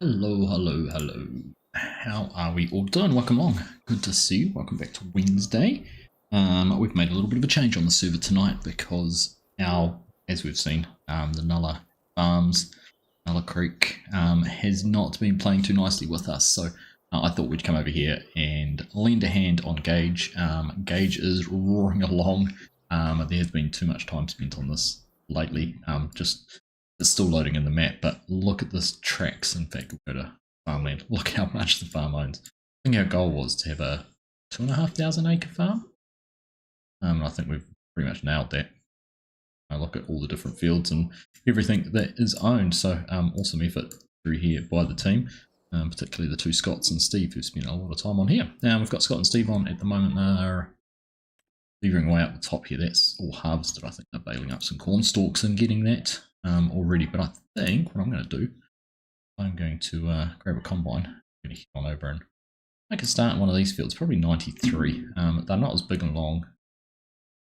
Hello, hello, hello. How are we all doing? Welcome along. Good to see you. Welcome back to Wednesday. We've made a little bit of a change on the server tonight because as we've seen, the Nulla Farms, Nulla Creek, has not been playing too nicely with us. So I thought we'd come over here and lend a hand on Gage. Gage is roaring along. There has been too much time spent on this lately. It's still loading in the map, but look at this tracks. In fact, we'll go to farmland. Look how much the farm owns. I think our goal was to have a 2,500 acre farm. I think we've pretty much nailed that. I look at all the different fields and everything that is owned. So awesome effort through here by the team, particularly the two Scots and Steve who spent a lot of time on here. Now we've got Scott and Steve on at the moment. They're beavering away up the top here. That's all harvested. I think they're baling up some corn stalks and getting that already. But I think what I'm going to do, I'm going to grab a combine. I'm going to head on over and make a start in one of these fields, probably 93. They're not as big and long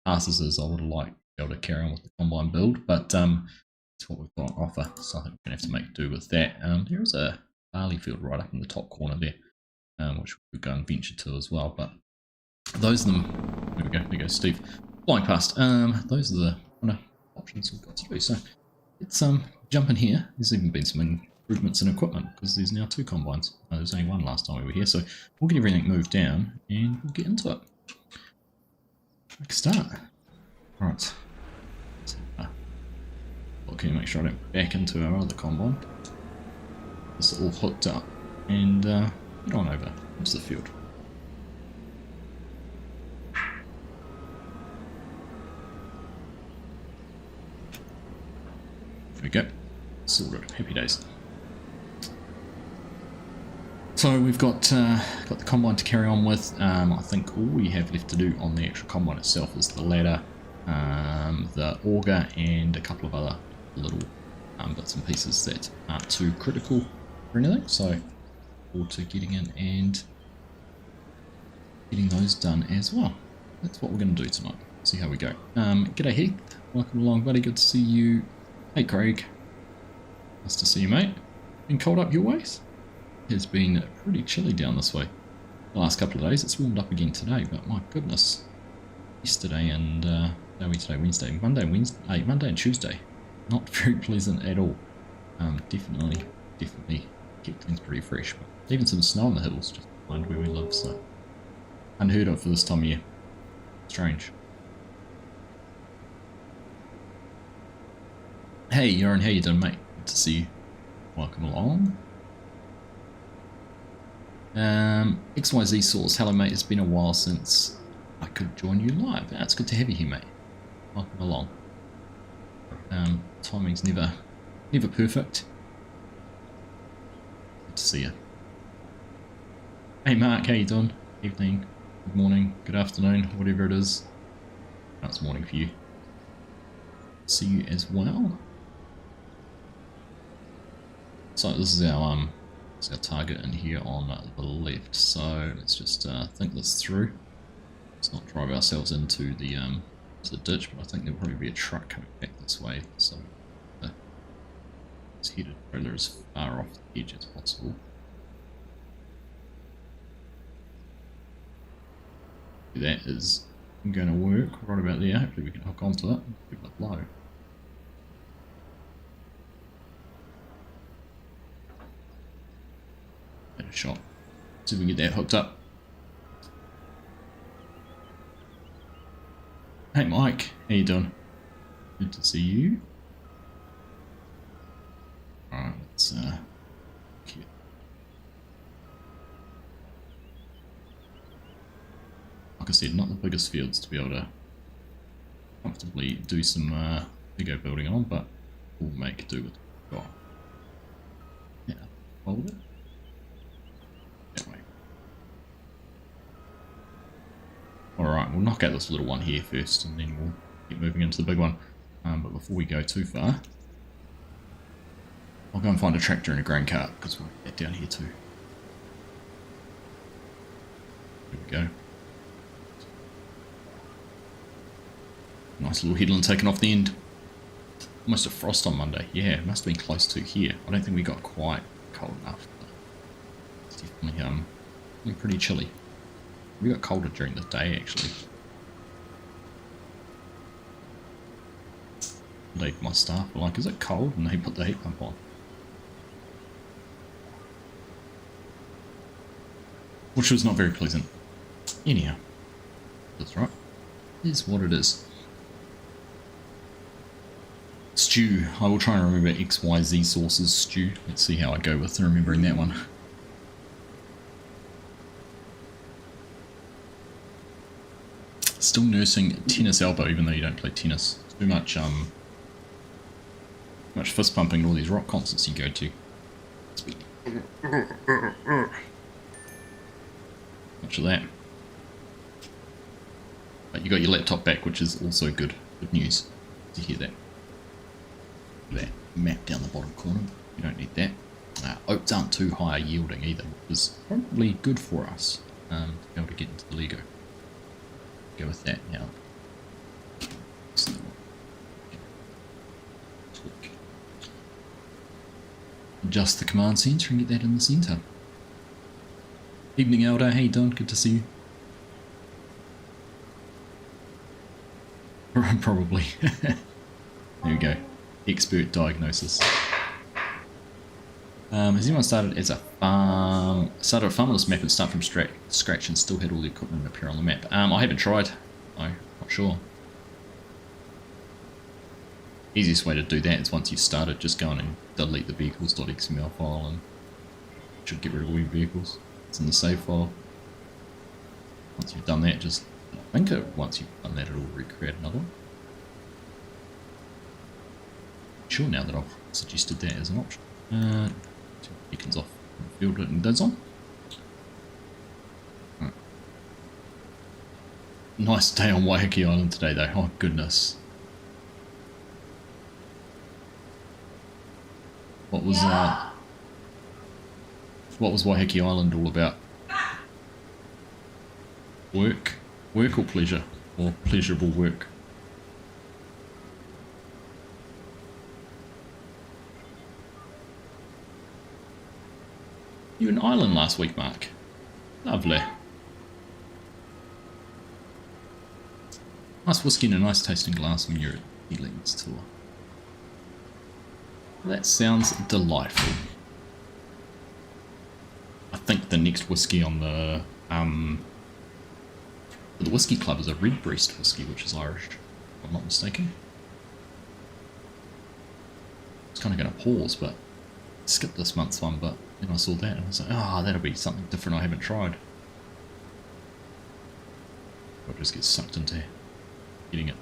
passes as I would like to be able to carry on with the combine build, but it's what we've got on offer, so I think we're going to have to make do with that. There is a barley field right up in the top corner there, which we could go and venture to as well, but those are them. There we go, Steve. Flying past. Those are the kind of options we've got to do. So let's jump in here. There's even been some improvements in equipment because there's now two combines. There was only one last time we were here, so we'll get everything moved down and we'll get into it. Make a start. Alright. Okay, make sure I don't back into our other combine. It's all hooked up and get on over into the field. There we go. Sorted. Happy days. So we've got the combine to carry on with. I think all we have left to do on the actual combine itself is the ladder, the auger, and a couple of other little bits and pieces that aren't too critical or anything. So forward to getting in and getting those done as well. That's what we're going to do tonight. See how we go. G'day Heath. Welcome along, buddy. Good to see you. Hey Craig. Nice to see you, mate. Been cold up your ways? It's been pretty chilly down this way the last couple of days. It's warmed up again today, but my goodness, yesterday and how are we today? Wednesday, Monday and Tuesday, not very pleasant at all. Definitely kept things pretty fresh. But even some snow on the hills just behind where we live, so unheard of for this time of year. Strange. Hey, Joran, how you doing, mate? Good to see you. Welcome along. XYZ Source, hello mate, it's been a while since I could join you live. It's good to have you here, mate. Welcome along. Timing's never perfect. Good to see you. Hey Mark, how you doing? Evening, good morning, good afternoon, whatever it is. Oh, it's morning for you. See you as well. So this is our target in here on the left, so let's just think this through. Let's not drive ourselves into the ditch, but I think there'll probably be a truck coming back this way, so let's head a trailer as far off the edge as possible. That is going to work right about there. Hopefully we can hook onto it and keep it low. A shot. See if we can get that hooked up. Hey Mike, how you doing? Good to see you. Alright, let's keep. Like I said, not the biggest fields to be able to comfortably do some bigger building on, but we'll make do with what we've got. Yeah, hold it. Alright, we'll knock out this little one here first and then we'll keep moving into the big one. But before we go too far, I'll go and find a tractor and a grain cart because we'll get down here too. There we go. Nice little headland taken off the end. Almost a frost on Monday. Yeah, it must have been close to here. I don't think we got quite cold enough. It's definitely pretty chilly. We got colder during the day actually. My staff were like, is it cold? And they put the heat pump on. Which was not very pleasant. Anyhow, that's right. It is what it is. Stew. I will try and remember XYZ sources stew. Let's see how I go with remembering that one. Still nursing tennis elbow even though you don't play tennis. It's too much fist pumping at all these rock concerts you go to. Much of that. But you got your laptop back, which is also good. Good news to hear that. That map down the bottom corner. You don't need that. Oats aren't too high yielding either, which is probably good for us to be able to get into the Lego. Go with that now. Adjust the command center and get that in the center. Evening Elder, how you doing? Good to see you. Probably. There we go. Expert diagnosis. Has anyone started as a farm? Started a farmless map and start from scratch and still had all the equipment appear on the map? I haven't tried. No, not sure. Easiest way to do that is once you've started, just go on and delete the vehicles.xml file and it should get rid of all your vehicles. It's in the save file. Once you've done that, just once you've done that, it'll recreate another one. Sure, now that I've suggested that as an option. 2 beacons off field and those on. Right. Nice day on Waiheke Island today though, oh goodness. What was Waiheke Island all about? Work or pleasure? Or pleasurable work? You were in Ireland last week, Mark. Lovely. Nice whiskey in a nice tasting glass when you're at Healing's tour. That sounds delightful. I think the next whiskey on the whiskey club is a Redbreast whiskey, which is Irish, if I'm not mistaken. I was kind of going to pause, but skip this month's one, but then I saw that and I was like, oh, that'll be something different I haven't tried. I'll just get sucked into getting it.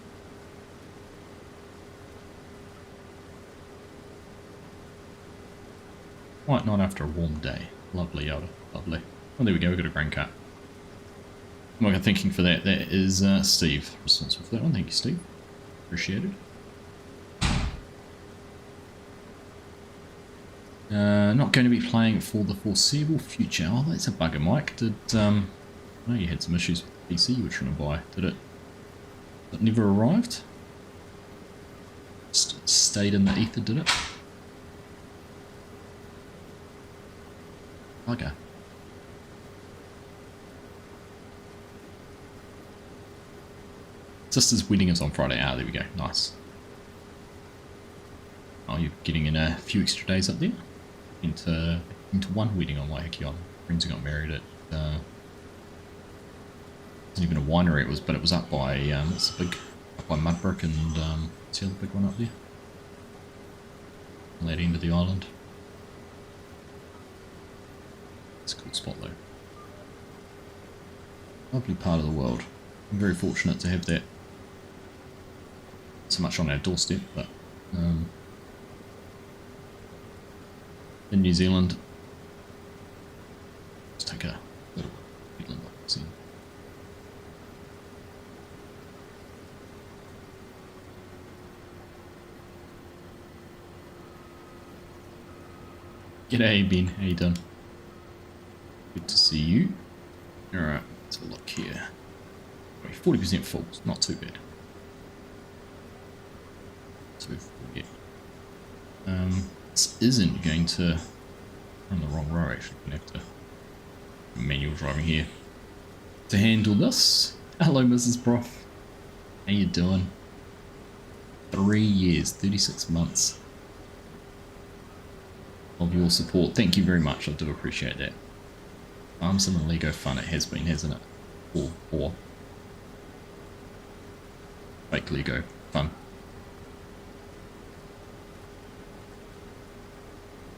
White night after a warm day. Lovely, Yoda. Lovely. Oh, there we go, we got a grain cut. What I'm thinking for that, that is Steve responsible for that one. Thank you, Steve. Appreciate it. Not going to be playing for the foreseeable future. Oh, that's a bugger, Mike. Did I know you had some issues with the PC you were trying to buy. Did it never arrived? Just stayed in the ether, did it? Bugger. Sister's wedding is on Friday. Ah, there we go. Nice. Oh, you're getting in a few extra days up there? Into one wedding on Waiheke Island. Friends who got married at it wasn't even a winery, but it was up by what's the big, up by Mudbrook and what's the other big one up there? On that end of the island. It's a cool spot though. Lovely part of the world. I'm very fortunate to have that so much on our doorstep, but in New Zealand, let's take a little Midland box in. G'day Ben, how you doing? Good to see you. Alright, let's have a look here. 40% full, not too bad. This isn't going to I'm on the wrong row actually. I'm gonna have to manual driving here to handle this. Hello, Mrs. Prof. How you doing? 3 years, 36 months of your support. Thank you very much. I do appreciate that. Farms and Lego fun it has been, hasn't it? Or fake Lego fun.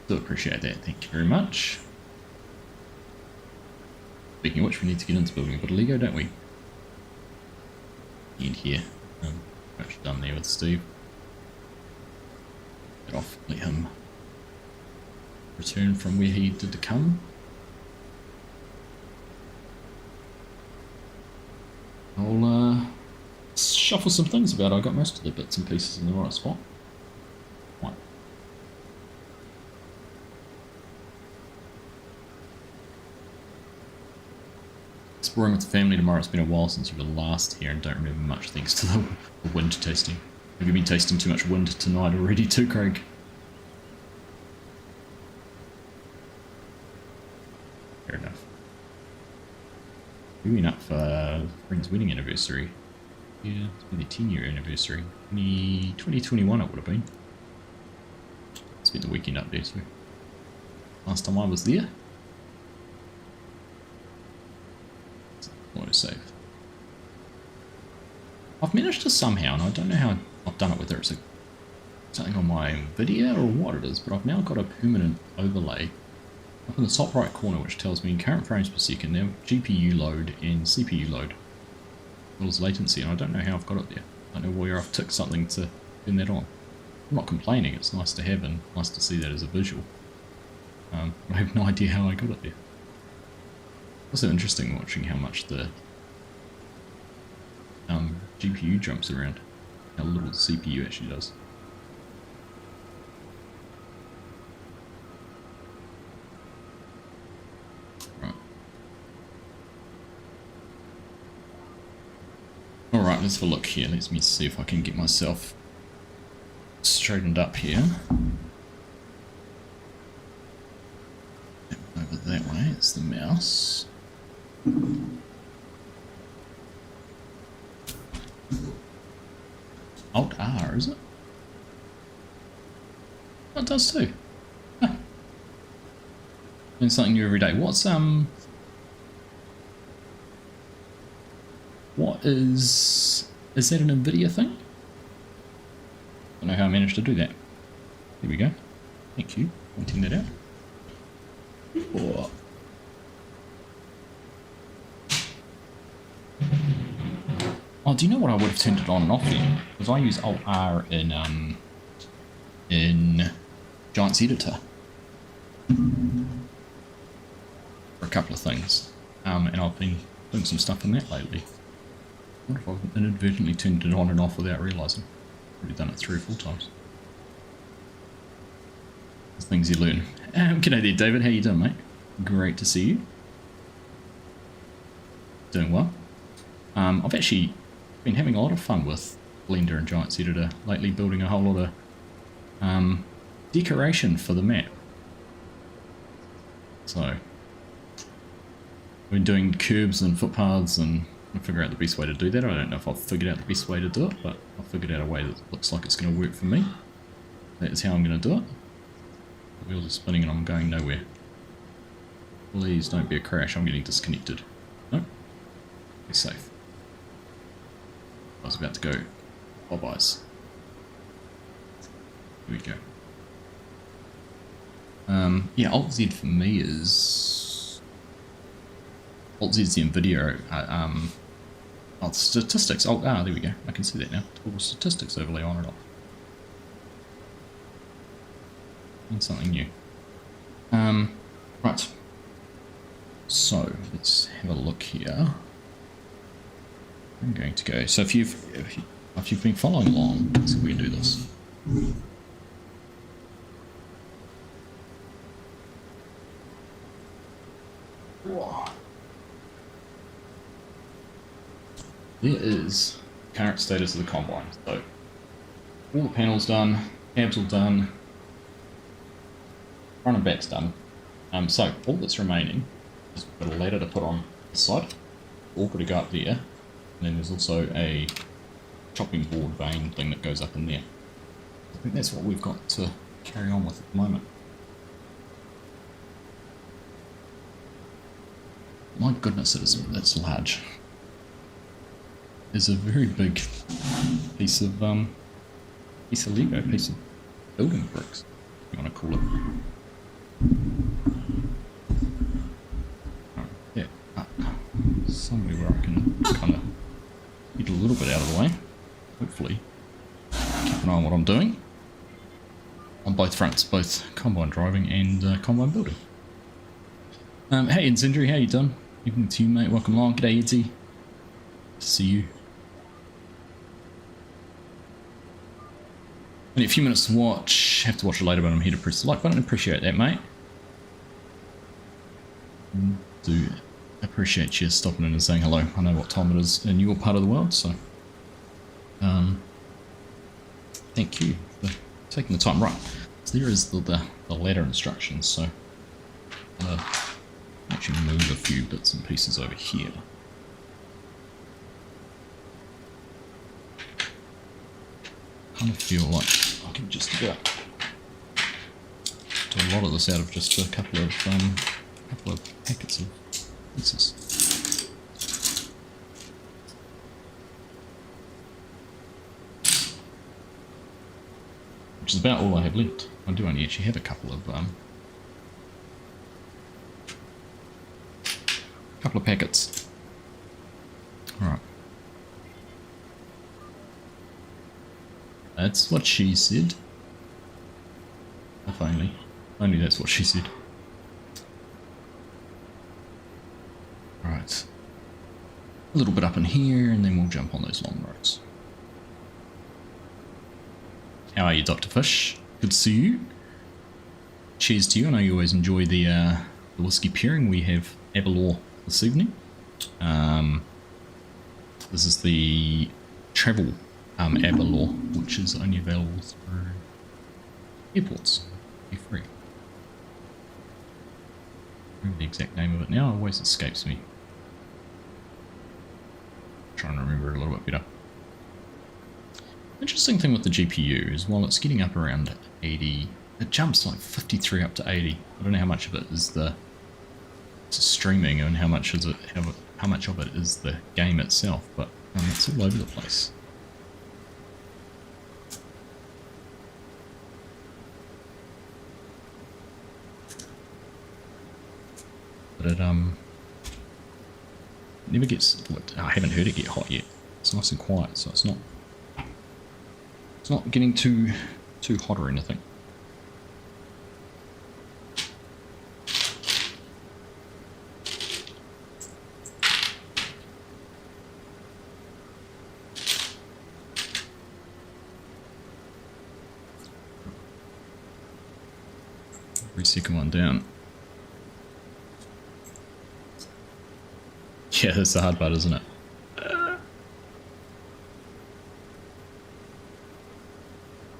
Do appreciate that. Thank you very much. Speaking of which, we need to get into building a bit of Lego, don't we? In here. Much done there with Steve. Get off, let him return from where he did to come. I'll shuffle some things about. I got most of the bits and pieces in the right spot. Right. Exploring with the family tomorrow. It's been a while since you were last here and don't remember much thanks to the wind tasting. Have you been tasting too much wind tonight already too, Craig? Fair enough. We went up for a friend's wedding anniversary. Yeah, it's been their 10-year anniversary. 2021 it would have been. Spent the weekend up there too. Last time I was there. Auto save. I've managed to somehow, and I don't know how I've done it, whether it's something on my video or what it is, but I've now got a permanent overlay up in the top right corner which tells me in current frames per second now GPU load and CPU load as well as latency, and I don't know how I've got it there. I don't know where I've ticked something to turn that on. I'm not complaining, it's nice to have and nice to see that as a visual. I have no idea how I got it there. Also interesting watching how much the GPU jumps around, how little the CPU actually does. Right. Alright, let's have a look here. Let me see if I can get myself straightened up here. Over that way, it's the mouse. Alt R, is it? Oh, it does too. Huh. Learn something new every day. What is that an NVIDIA thing? I don't know how I managed to do that. There we go. Thank you for pointing that out. Oh. Oh, do you know what I would have turned it on and off then? Because I use Alt R in Giant's Editor for a couple of things, and I've been doing some stuff in that lately. What if I've inadvertently turned it on and off without realising? I've already done it 3 or 4 times. There's things you learn. G'day there, David. How you doing, mate? Great to see you. Doing well. I've actually been having a lot of fun with Blender and Giant's Editor lately, building a whole lot of decoration for the map. So, we're doing curbs and footpaths and I'll figure out the best way to do that. I don't know if I've figured out the best way to do it, but I've figured out a way that looks like it's going to work for me. That is how I'm going to do it. The wheels are spinning and I'm going nowhere. Please don't be a crash, I'm getting disconnected. No? Be safe. I was about to go Popeyes. Here we go. Yeah, Alt Z for me is... Alt Z is the NVIDIA, statistics, there we go, I can see that now. Total statistics overlay on and off. And something new. Right. So, let's have a look here. I'm going to go. So if you've been following along, let's see if we can do this. There is current status of the combine. So all the panels done, cabs all done, front and back's done. So all that's remaining is we've got a ladder to put on this side, all got to go up there, and then there's also a chopping board vane thing that goes up in there. I think that's what we've got to carry on with at the moment. My goodness, it's large. There's a very big piece of Lego, piece of building bricks, if you want to call it. Yeah, somewhere where I can kind of get a little bit out of the way. Hopefully, keep an eye on what I'm doing on both fronts, both combine driving and combine building. Hey Incendiary, how you doing? Evening to you, mate. Welcome along. G'day, Edsy. See you. Only a few minutes to watch. Have to watch it later, but I'm here to press the like button. Appreciate that, mate. Do appreciate you stopping in and saying hello. I know what time it is in your part of the world, so thank you for taking the time. Right, so there is the ladder instructions. So actually move a few bits and pieces over here. I kind of feel like I can just about do a lot of this out of just a couple of packets of pieces. Which is about all I have left. I do only actually have a couple of packets. Alright. That's what she said. If only. Only that's what she said. Alright. A little bit up in here and then we'll jump on those long roads. How are you, Dr. Fish? Good to see you. Cheers to you. I know you always enjoy the whiskey pairing. We have Aberlour this evening. This is the travel Aberlour, which is only available through airports. Be free. I remember the exact name of it now, it always escapes me. I'm trying to remember it a little bit better. Interesting thing with the GPU is while it's getting up around 80, it jumps like 53 up to 80. I don't know how much of it is the streaming and how much is it, how much of it is the game itself, but it's all over the place. But it never gets, I haven't heard it get hot yet. It's nice and quiet, so it's not getting too hot or anything. Every second one down. Yeah, that's the hard part, isn't it?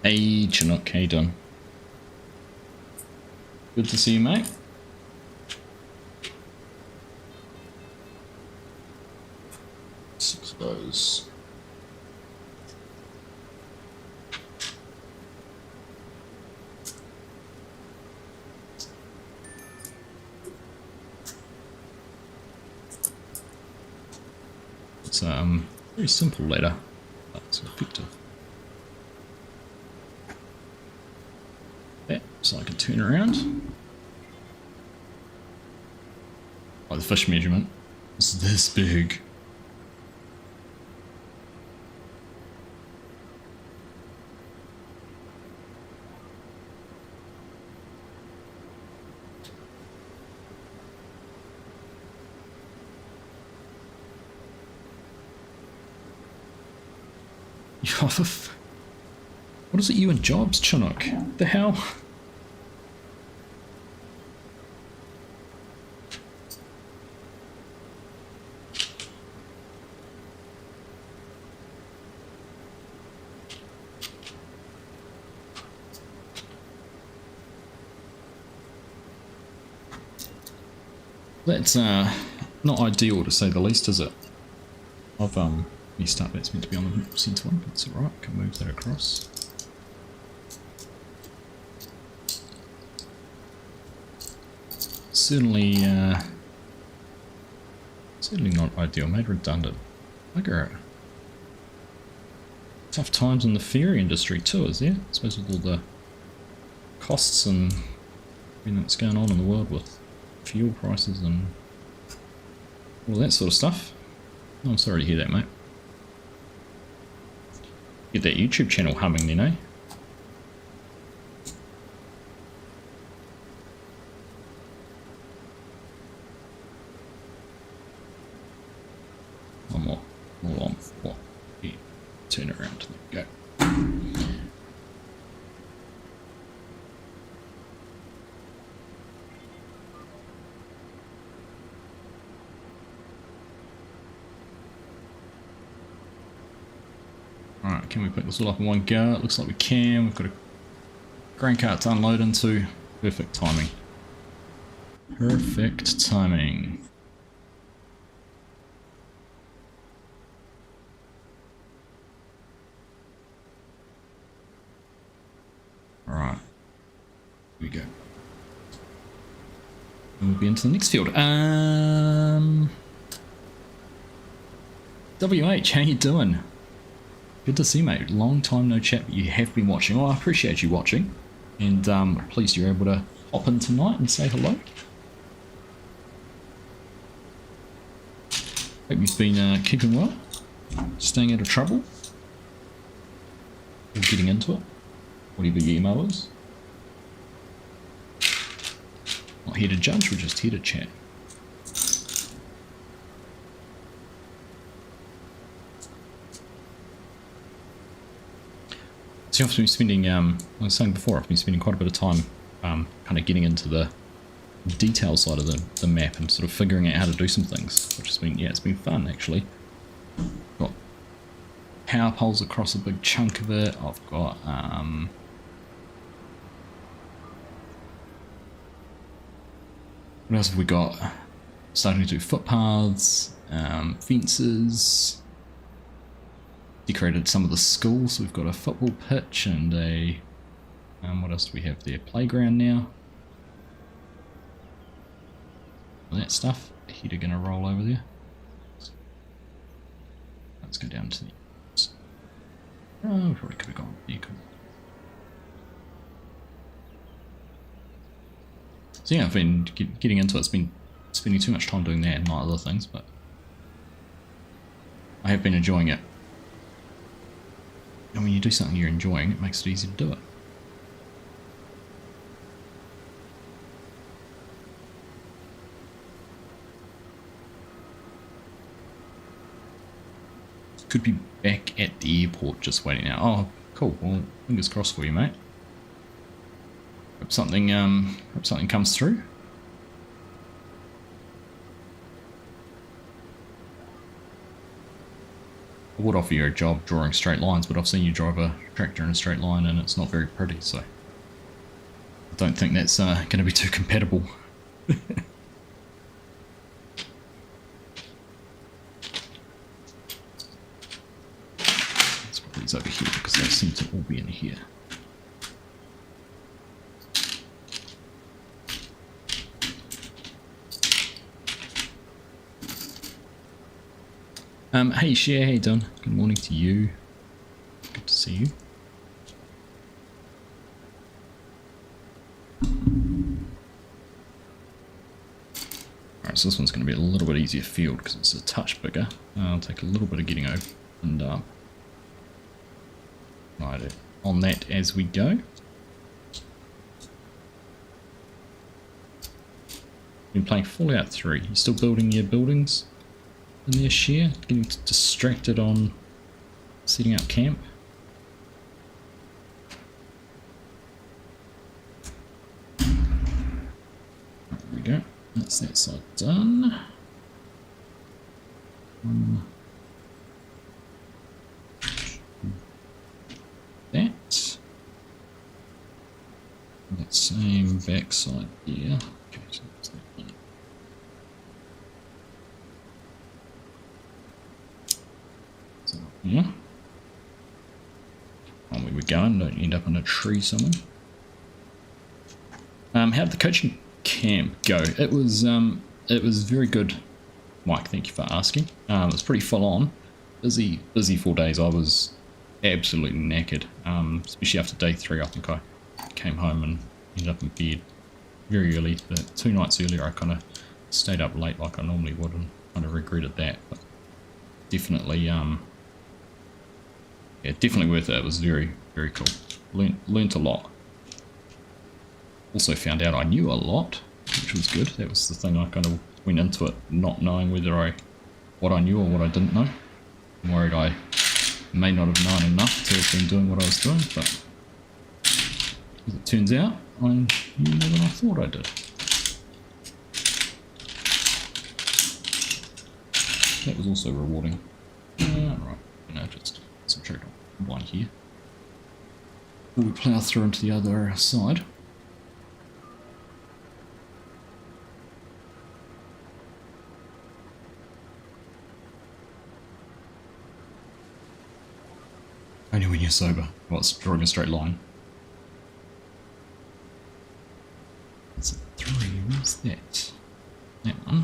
Hey, Chinook, how you doing? Good to see you, mate. Six of those. It's very simple ladder, but it's effective. Yeah, so I can turn around. Oh, the fish measurement is this big. What is it, you and Jobs, Chinook? The hell? That's not ideal to say the least, is it? I've messed up. That's meant to be on the centre one. That's alright. Can move that across. Certainly, certainly not ideal. Made redundant. Bugger it. Tough times in the ferry industry too, is there? I suppose with all the costs and everything that's going on in the world with fuel prices and all that sort of stuff. Oh, I'm sorry to hear that, mate. Get that YouTube channel humming then, eh? One more. More on. What? Yeah. Turn it around. There we go. Alright, can we pick this all up in one go? It looks like we can. We've got a grain cart to unload into. Perfect timing. Perfect timing. Alright. Here we go. And we'll be into the next field. WH, how you doing? Good to see you, mate. Long time no chat, but you have been watching. Well, I appreciate you watching. And pleased you're able to hop in tonight and say hello. Hope you've been keeping well. Staying out of trouble. Or getting into it. Whatever your email is. Not here to judge, we're just here to chat. So I've been spending, I was saying before, I've been spending quite a bit of time kind of getting into the detail side of the map and sort of figuring out how to do some things, which has been, yeah, it's been fun actually. Got power poles across a big chunk of it. I've got, what else have we got? Starting to do footpaths, fences. Decorated some of the schools. So we've got a football pitch and a what else do we have there? Playground now. All that stuff. A heater gonna roll over there. Let's go down to the. Oh, we probably could have gone vehicle. So yeah, I've been getting into it. It's been spending too much time doing that and not other things, but I have been enjoying it. And when you do something you're enjoying, it makes it easy to do it. Could be back at the airport just waiting now. Oh, cool. Well, fingers crossed for you, mate. Hope something comes through. I would offer you a job drawing straight lines, but I've seen you drive a tractor in a straight line and it's not very pretty, so I don't think that's going to be too compatible. Let's put these over here because they seem to all be in here. Hey Cher, how you doing? Good morning to you. Good to see you. Alright, so this one's going to be a little bit easier field because it's a touch bigger. I'll take a little bit of getting opened up. Right, on that as we go. Been playing Fallout 3. You still building your buildings in there, Cher? Getting distracted on setting up camp? There we go. That's that side done. That. That same backside here. Okay, so that's that one. Yeah. On we were going, don't end up in a tree somewhere. How did the coaching camp go? It was very good, Mike. Thank you for asking. It was pretty full on, busy 4 days. I was absolutely knackered, especially after day 3. I think I came home and ended up in bed very early. But 2 nights earlier, I kind of stayed up late like I normally would, and kind of regretted that. But definitely, yeah, definitely worth it. It was very, very cool. Learned a lot. Also found out I knew a lot, which was good. That was the thing. I kind of went into it not knowing what I knew or what I didn't know. I'm worried I may not have known enough to have been doing what I was doing, but as it turns out, I knew more than I thought I did. That was also rewarding. Right, just concentrate on one here. Before we plough through into the other side. Only when you're sober. Well, it's drawing a straight line. That's a 3. What's that? That one.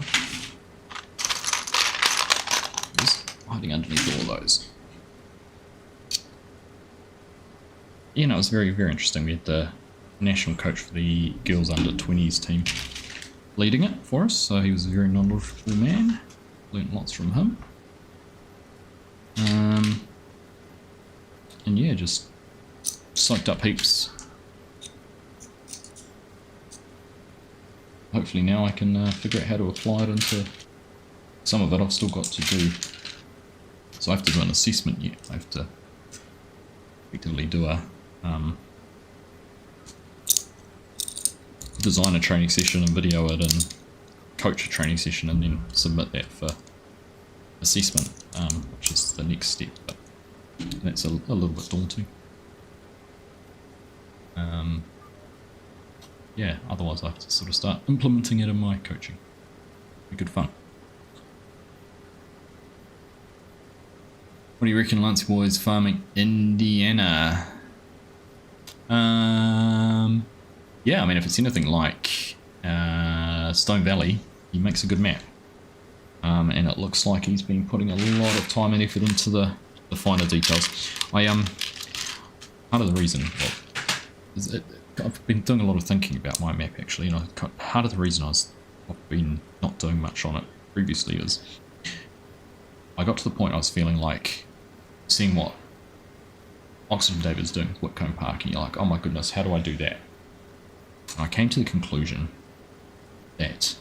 Just hiding underneath all those. Yeah, no, it was very, very interesting. We had the national coach for the girls under 20s team leading it for us, so he was a very knowledgeable man. Learned lots from him. And yeah, just soaked up heaps. Hopefully now I can figure out how to apply it into some of it. I've still got to do. So I have to do an assessment yet. I have to effectively do a design a training session and video it and coach a training session and then submit that for assessment, which is the next step. But that's a little bit daunting. Yeah, otherwise I have to sort of start implementing it in my coaching. Be good fun. What do you reckon, Lance Boys farming Indiana? Yeah, I mean, if it's anything like Stone Valley, he makes a good map. And it looks like he's been putting a lot of time and effort into the finer details. Part of the reason, I've been doing a lot of thinking about my map actually, and part of the reason I've been not doing much on it previously is I got to the point I was feeling like seeing what Oxford David's doing with Whitcomb Park, and you're like, oh my goodness, how do I do that? And I came to the conclusion that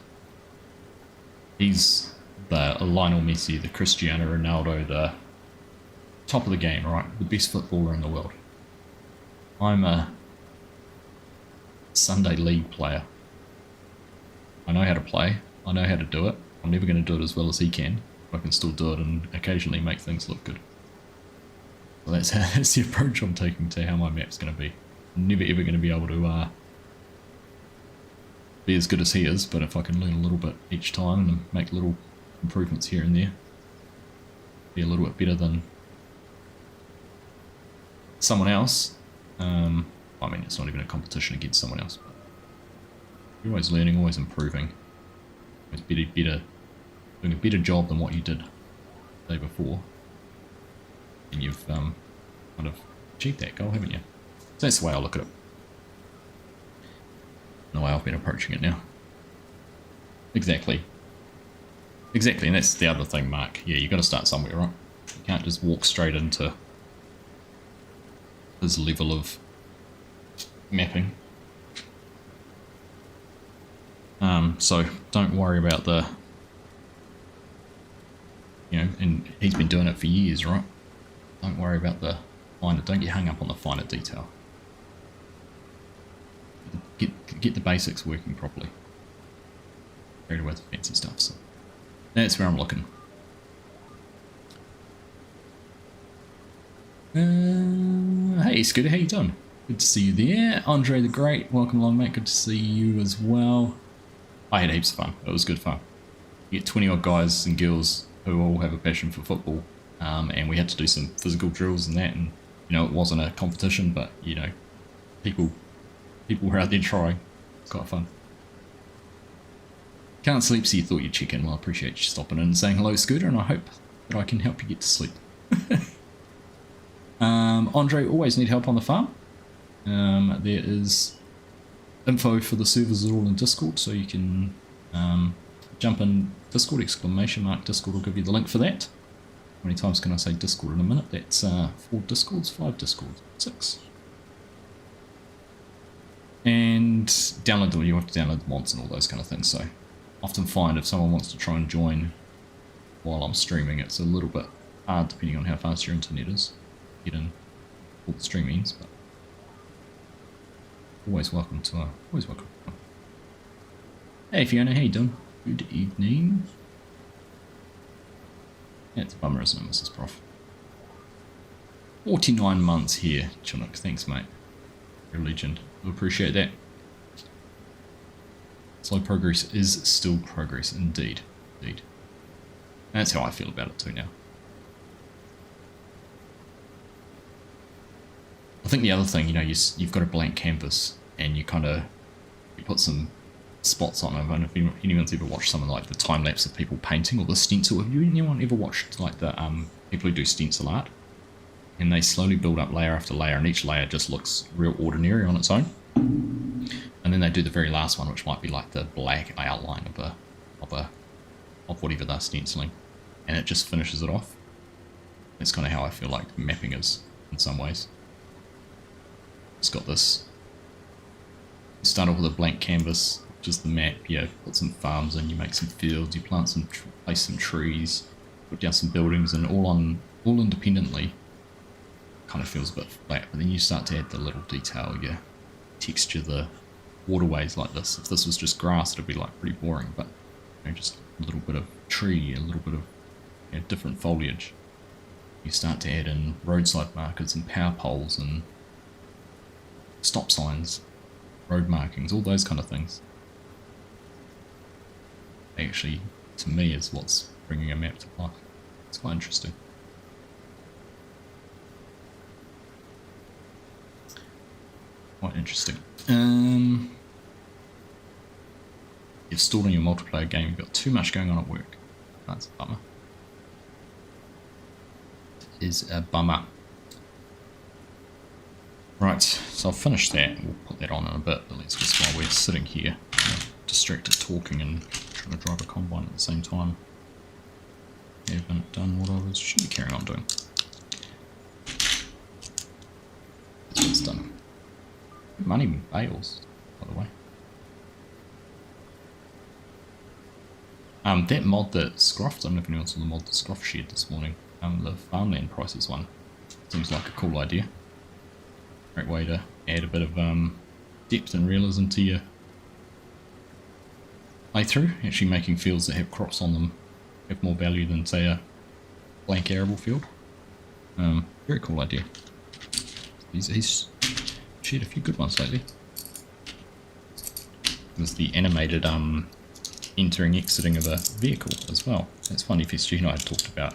he's the Lionel Messi, the Cristiano Ronaldo, the top of the game, right? The best footballer in the world. I'm a Sunday League player. I know how to play. I know how to do it. I'm never going to do it as well as he can, but I can still do it and occasionally make things look good. So that's the approach I'm taking to how my map's going to be. I'm never ever going to be able to be as good as he is, but if I can learn a little bit each time and make little improvements here and there, be a little bit better than someone else. I mean, it's not even a competition against someone else, but you're always learning, always improving. It's better, doing a better job than what you did the day before, and you've kind of achieved that goal, haven't you? So that's the way I look at it. The way I've been approaching it now. Exactly, and that's the other thing, Mark. Yeah, you got to start somewhere, right? You can't just walk straight into his level of mapping. So don't worry about the, and he's been doing it for years, right? Don't worry about the finer, don't get hung up on the finer detail. Get the basics working properly. Carried away with the fancy stuff, so that's where I'm looking. Hey Scooter, how you doing? Good to see you there. Andre the Great, welcome along mate, good to see you as well. I had heaps of fun, it was good fun. You get 20 odd guys and girls who all have a passion for football and we had to do some physical drills and that, and you know, it wasn't a competition, but you know, people were out there trying. It's quite fun. Can't sleep, so you thought you'd check in. Well, I appreciate you stopping in and saying hello, Scooter, and I hope that I can help you get to sleep. Andre, always need help on the farm. There is info for the servers are all in Discord, so you can jump in Discord, ! Discord will give you the link for that. How many times can I say Discord in a minute? That's 4 Discords, 5 Discords, 6. And download them, you have to download the mods and all those kind of things, so often find if someone wants to try and join while I'm streaming, it's a little bit hard depending on how fast your internet is. Get in all the streamings, but always welcome to always welcome. Hey Fiona, how you doing? Good evening. Yeah, it's a bummer, isn't it, Mrs. Prof? 49 months here, Chinook. Thanks, mate. You're a legend. I appreciate that. Slow progress is still progress, indeed. Indeed. That's how I feel about it too now. I think the other thing, you know, you've got a blank canvas and you put some spots on it. I don't know if anyone's ever watched something like the time lapse of people painting or the stencil. Have anyone ever watched like the people who do stencil art? And they slowly build up layer after layer, and each layer just looks real ordinary on its own. And then they do the very last one, which might be like the black outline of whatever they're stenciling, and it just finishes it off. That's kind of how I feel like mapping is in some ways. It's got this. You start off with a blank canvas, just the map. You put some farms in, you make some fields, you plant some, place some trees, put down some buildings, and all independently. Kind of feels a bit flat, but then you start to add the little detail, you texture the waterways like this. If this was just grass, it'd be like pretty boring, but you know, just a little bit of tree, a little bit of different foliage. You start to add in roadside markers and power poles and stop signs, road markings, all those kind of things. Actually, to me, is what's bringing a map to life. It's quite interesting. Quite interesting. You've stalled on your multiplayer game, you've got too much going on at work. That's a bummer. It is a bummer. Right, so I'll finish that. We'll put that on in a bit, but let's just, while we're sitting here, distracted talking and trying to drive a combine at the same time. Haven't done what I should be carrying on doing. That's what it's done. Money bales, by the way. That mod that Scruff, I don't know if anyone saw the mod that Scruff shared this morning, the farmland prices one, seems like a cool idea. Great way to add a bit of depth and realism to your playthrough. Actually making fields that have crops on them have more value than, say, a blank arable field. Very cool idea. He's shared a few good ones lately. There's the animated entering, exiting of a vehicle as well. That's funny, FSG and I had talked about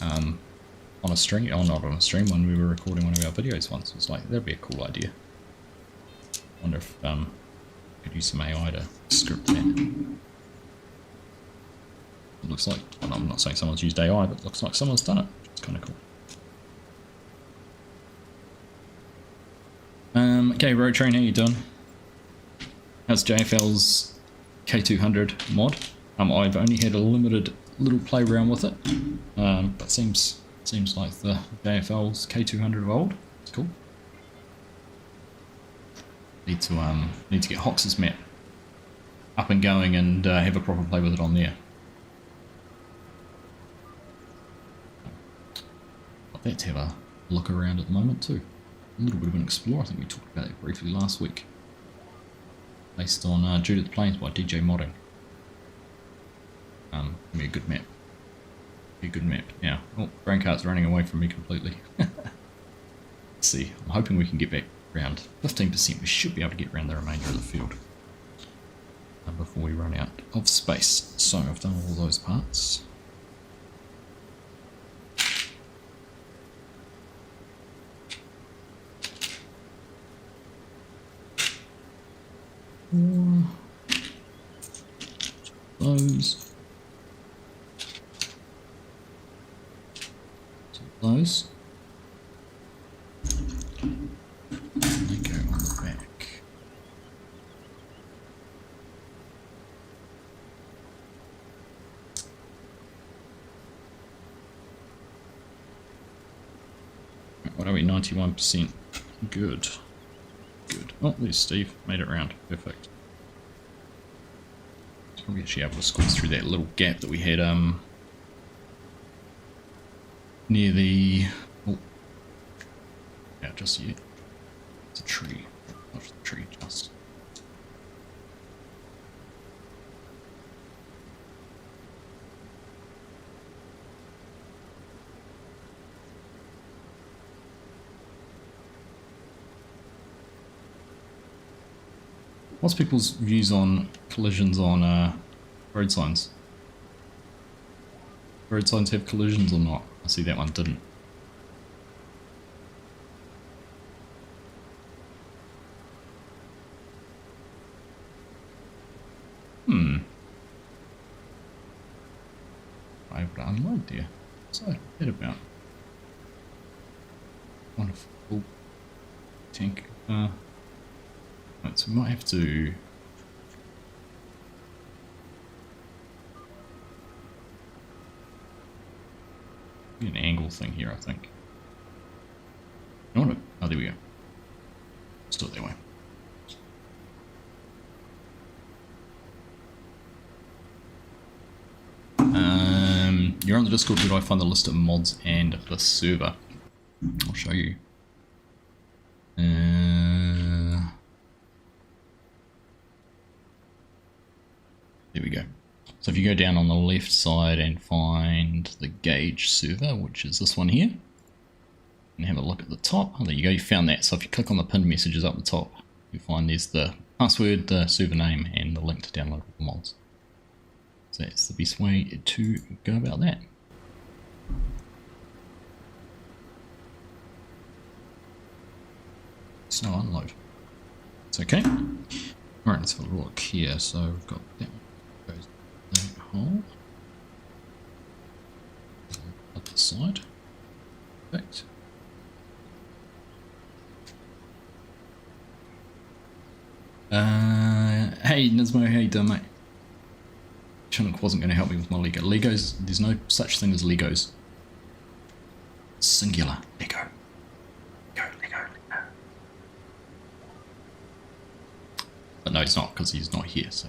on a stream, not on a stream, when we were recording one of our videos once. It was like, that'd be a cool idea. Wonder if could use some AI to script that. It looks like, well, I'm not saying someone's used AI, but it looks like someone's done it. It's kind of cool. Okay, Road Train, how you doing? How's JFL's K200 mod? I've only had a limited little play around with it, but seems like the JFL's K200 of old. It's cool. Need to get Hox's map up and going and have a proper play with it on there. But let's have a look around at the moment too. A little bit of an explore. I think we talked about it briefly last week. Based on Judith Plains by DJ Modding. Give me a good map. Be a good map. Now, oh, brain cart's running away from me completely. Let's see. I'm hoping we can get back around 15%. We should be able to get around the remainder of the field before we run out of space. So I've done all those parts. 4. Those. Those. And they go on the back. What are we? 91%. Good. Good. Oh, there's Steve. Made it round. Perfect. Probably actually able to squeeze through that little gap that we had near the... Oh. Yeah, just yet. It's a tree. Not just a tree, just... What's people's views on collisions on road signs? Road signs have collisions or not? I see that one didn't. I able to unload there. What's that about? Wonderful tank. Right, so we might have to be an angle thing here, I think. Oh, no. Oh, there we go. Let's do it that way. You're on the Discord. Where do I find the list of mods and the server? I'll show you. There we go. So if you go down on the left side and find the Gage server, which is this one here, and have a look at the top. Oh, there you go, you found that. So if you click on the pinned messages up the top, you find there's the password, the server name, and the link to download all the mods. So that's the best way to go about that. Snow unload. It's okay. Alright, let's have a look here. So we've got that one. Goes that hole. Other side. Perfect. Hey Nismo, how you doing, mate? Chinook wasn't going to help me with my Lego. Legos, there's no such thing as Legos. Singular. Lego. Lego. But no, it's not, because he's not here, so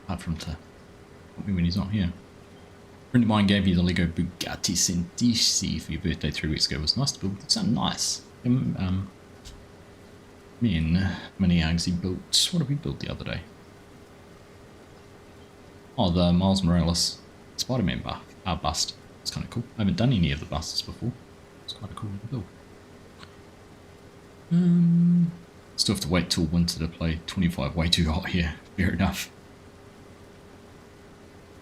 hard for him to help me when he's not here. A friend of mine gave you the Lego Bugatti Sentici for your birthday 3 weeks ago. It was nice to build. It sounded nice. Me and Mini Argsy built, what did we build the other day? Oh, the Miles Morales Spider-Man bust. It's kind of cool. I haven't done any of the busts before. It's quite a cool build. Still have to wait till winter to play 25. Way too hot here. Fair enough.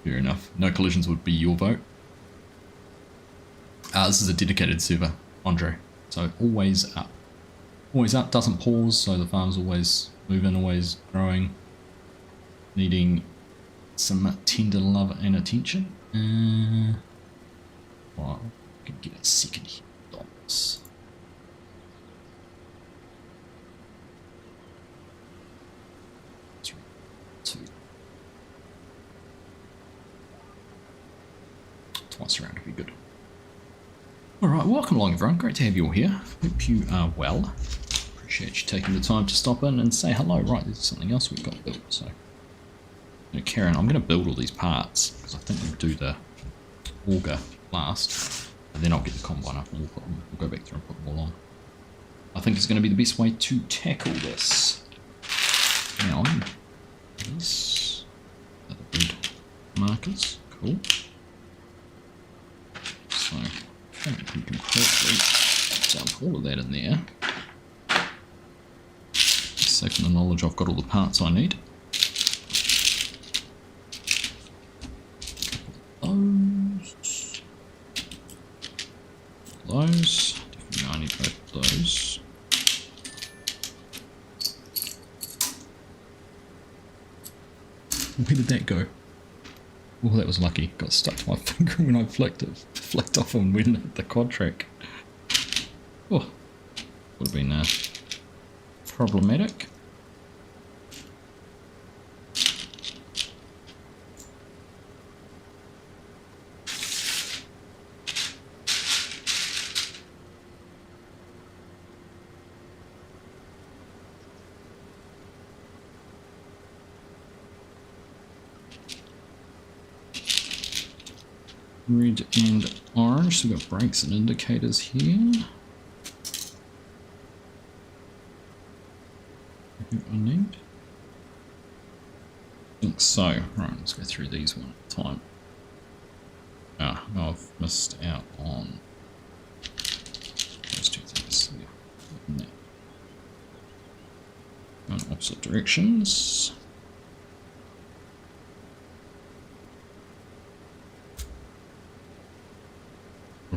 Fair enough. No collisions would be your vote. This is a dedicated server, Andre. So always up. Always up, doesn't pause, so the farm's always moving, always growing. Needing some tender love and attention. Well, I can get a second here. Dots. Two. Twice around would be good. Alright, welcome along everyone. Great to have you all here. Hope you are well. Appreciate you taking the time to stop in and say hello. Right, there's something else we've got built, so. Karen, I'm going to build all these parts, because I think we'll do the auger last, and then I'll get the combine up and we'll go back through and put them all on. I think it's going to be the best way to tackle this. Now, these are the red markers. Cool. So, I think we can probably dump all of that in there. Safe in the knowledge I've got all the parts I need. Those. Definitely I need both those. Where did that go? Oh, that was lucky. Got stuck to my finger when I flicked it. Flicked off and went at the quad track. Oh, would have been problematic. Red and orange, so we've got brakes and indicators here. I need. I think so. Right, let's go through these one at a time. Ah, no, I've missed out on those two things. Yeah. Going opposite directions.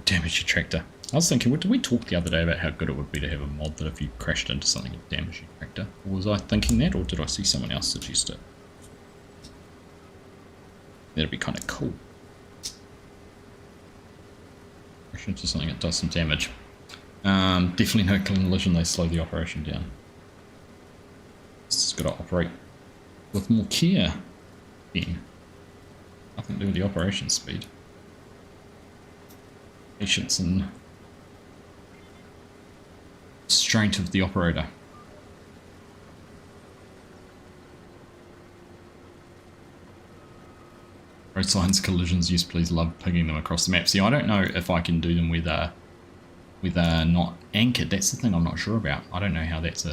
Damage your tractor. I was thinking, did we talk the other day about how good it would be to have a mod that if you crashed into something it damaged your tractor? Or was I thinking that, or did I see someone else suggest it? That'd be kind of cool. Crash into something that does some damage. Definitely no collision, they slow the operation down. It's just got to operate with more care. Again, nothing to do with the operation speed. Patience and strength of the operator. Road signs, collisions, yes please, love pinging them across the map. See, I don't know if I can do them with not anchored. That's the thing I'm not sure about. I don't know how that's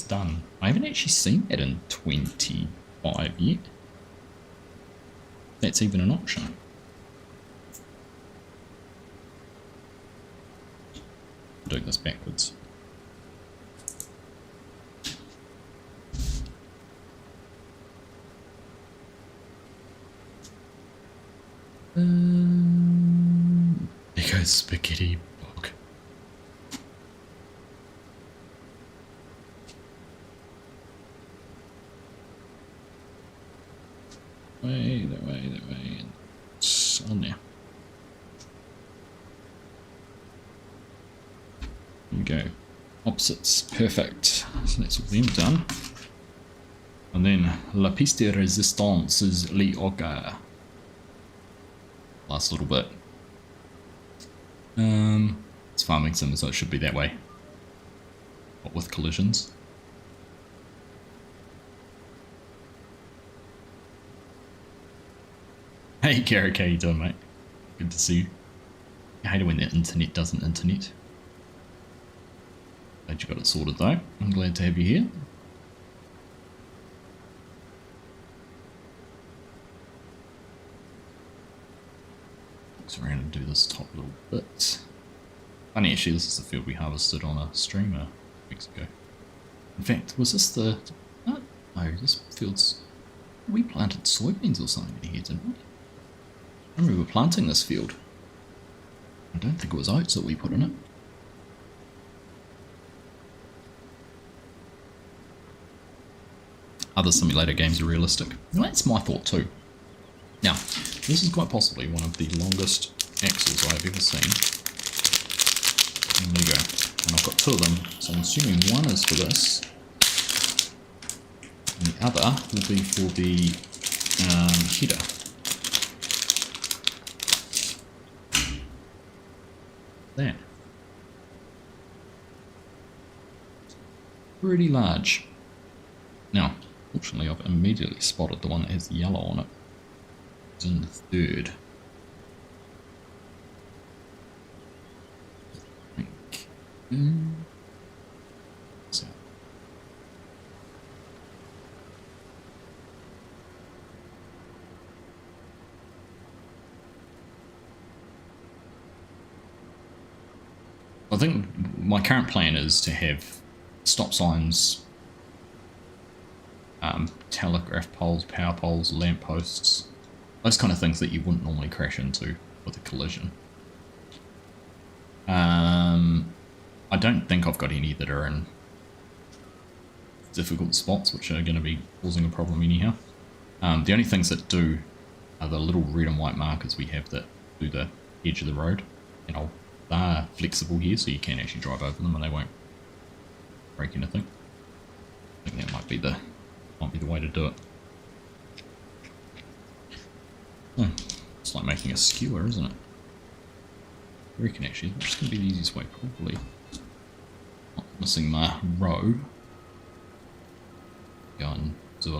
done. I haven't actually seen that in 25 yet. That's even an option. I'm doing this backwards. There goes spaghetti bog. That way. It's on there. There we go. Opposites, perfect. So that's all them done. And then la piste de résistance is Lioga. Last little bit. It's farming sim, so it should be that way. But with collisions. Hey Garrick, how you doing, mate? Good to see you. I hate it when the internet doesn't internet. Glad you got it sorted though. I'm glad to have you here. Around and do this top little bit. Funny actually, this is the field we harvested on a streamer weeks ago. In fact, was this the... No, this field's... We planted soybeans or something in here, didn't we? I remember we were planting this field. I don't think it was oats that we put in it. Other simulator games are realistic. Well, that's my thought too. Now, this is quite possibly one of the longest axles I've ever seen. And there you go. And I've got two of them, so I'm assuming one is for this, and the other will be for the header. That. Pretty large. Now, fortunately I've immediately spotted the one that has yellow on it. It's in the third. I think. So. I think my current plan is to have stop signs, telegraph poles, power poles, lamp posts, those kind of things that you wouldn't normally crash into with a collision. I don't think I've got any that are in difficult spots, which are going to be causing a problem anyhow. The only things that do are the little red and white markers we have that do the edge of the road. And they're flexible here, so you can actually drive over them and they won't break anything. I think that might be the way to do it. Oh, it's like making a skewer, isn't it? I reckon actually, it's just going to be the easiest way, probably. Not missing my row. Go and do a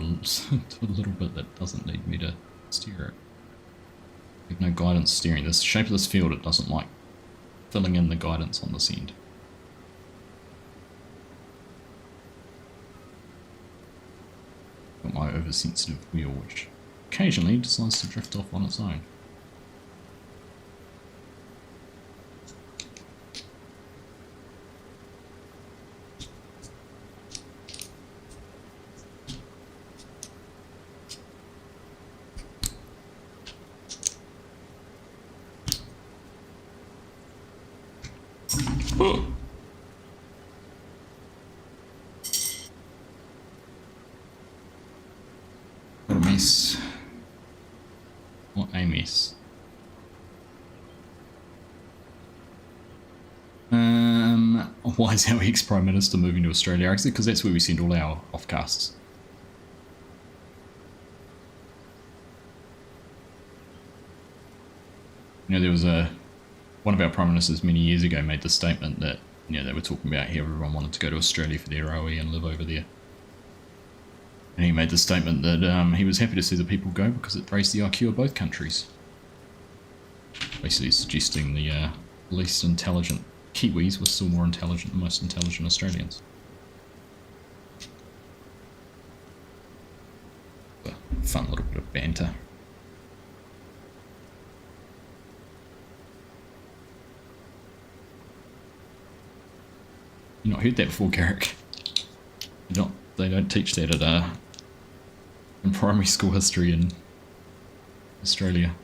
little bit that doesn't need me to steer it. I have no guidance steering. This shape of this field, it doesn't like filling in the guidance on this end. Got my oversensitive wheel, which occasionally decides to drift off on its own. What a mess. What a mess. Why is our ex-Prime Minister moving to Australia? Actually, because that's where we send all our offcasts. You know, there was one of our Prime Ministers many years ago made the statement that, you know, they were talking about how everyone wanted to go to Australia for their OE and live over there. And he made the statement that he was happy to see the people go because it raised the IQ of both countries. Basically suggesting the least intelligent Kiwis were still more intelligent than most intelligent Australians. A fun little bit of banter. You've not heard that before, Garrick? They don't teach that at in primary school history in Australia.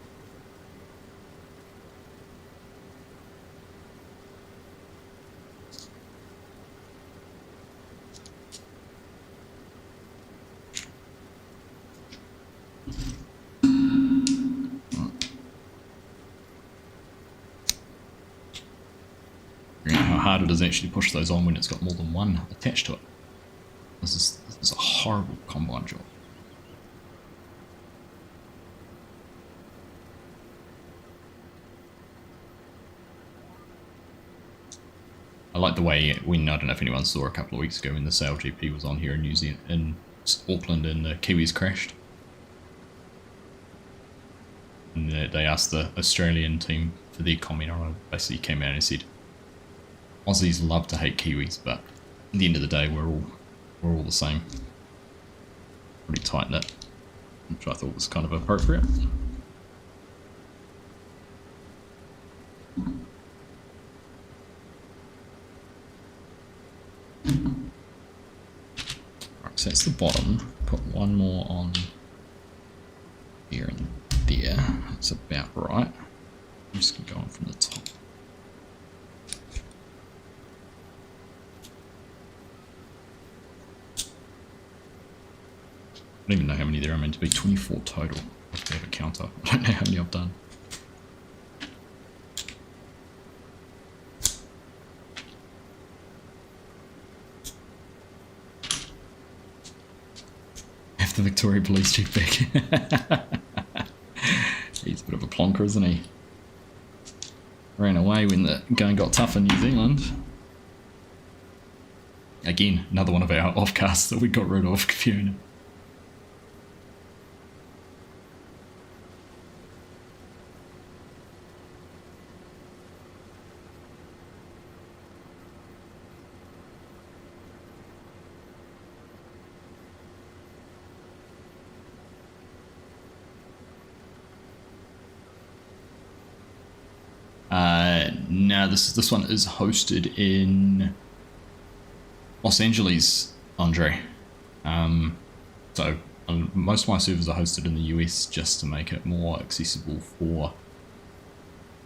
You know how hard it is actually to push those on when it's got more than one attached to it. This is a horrible combine job. I like the way I don't know if anyone saw a couple of weeks ago when the SailGP was on here in New Zealand, in Auckland, and the Kiwis crashed. And they asked the Australian team for their comment on it. Basically came out and said, Aussies love to hate Kiwis, but at the end of the day we're all the same. Pretty tight knit, which I thought was kind of appropriate. Right, so that's the bottom. Put one more on here and there. That's about right. I'm just going to go on from the top. I don't even know how many there are meant to be. 24 total. I have to have a counter. I don't know how many I've done. Have the Victoria Police Chief back. He's a bit of a plonker, isn't he? Ran away when the going got tough in New Zealand. Again, another one of our offcasts that we got rid of, Fiona. No, this one is hosted in Los Angeles, Andre. So most of my servers are hosted in the US just to make it more accessible for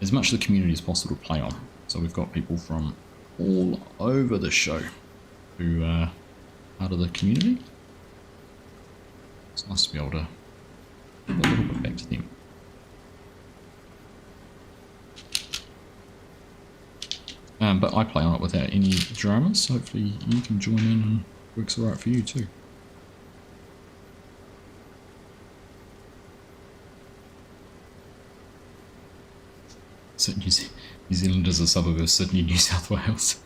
as much of the community as possible to play on. So we've got people from all over the show who are part of the community. It's nice to be able to a little bit back to them. But I play on it without any dramas, so hopefully you can join in and it works alright for you too. So New Zealand is a suburb of Sydney, New South Wales.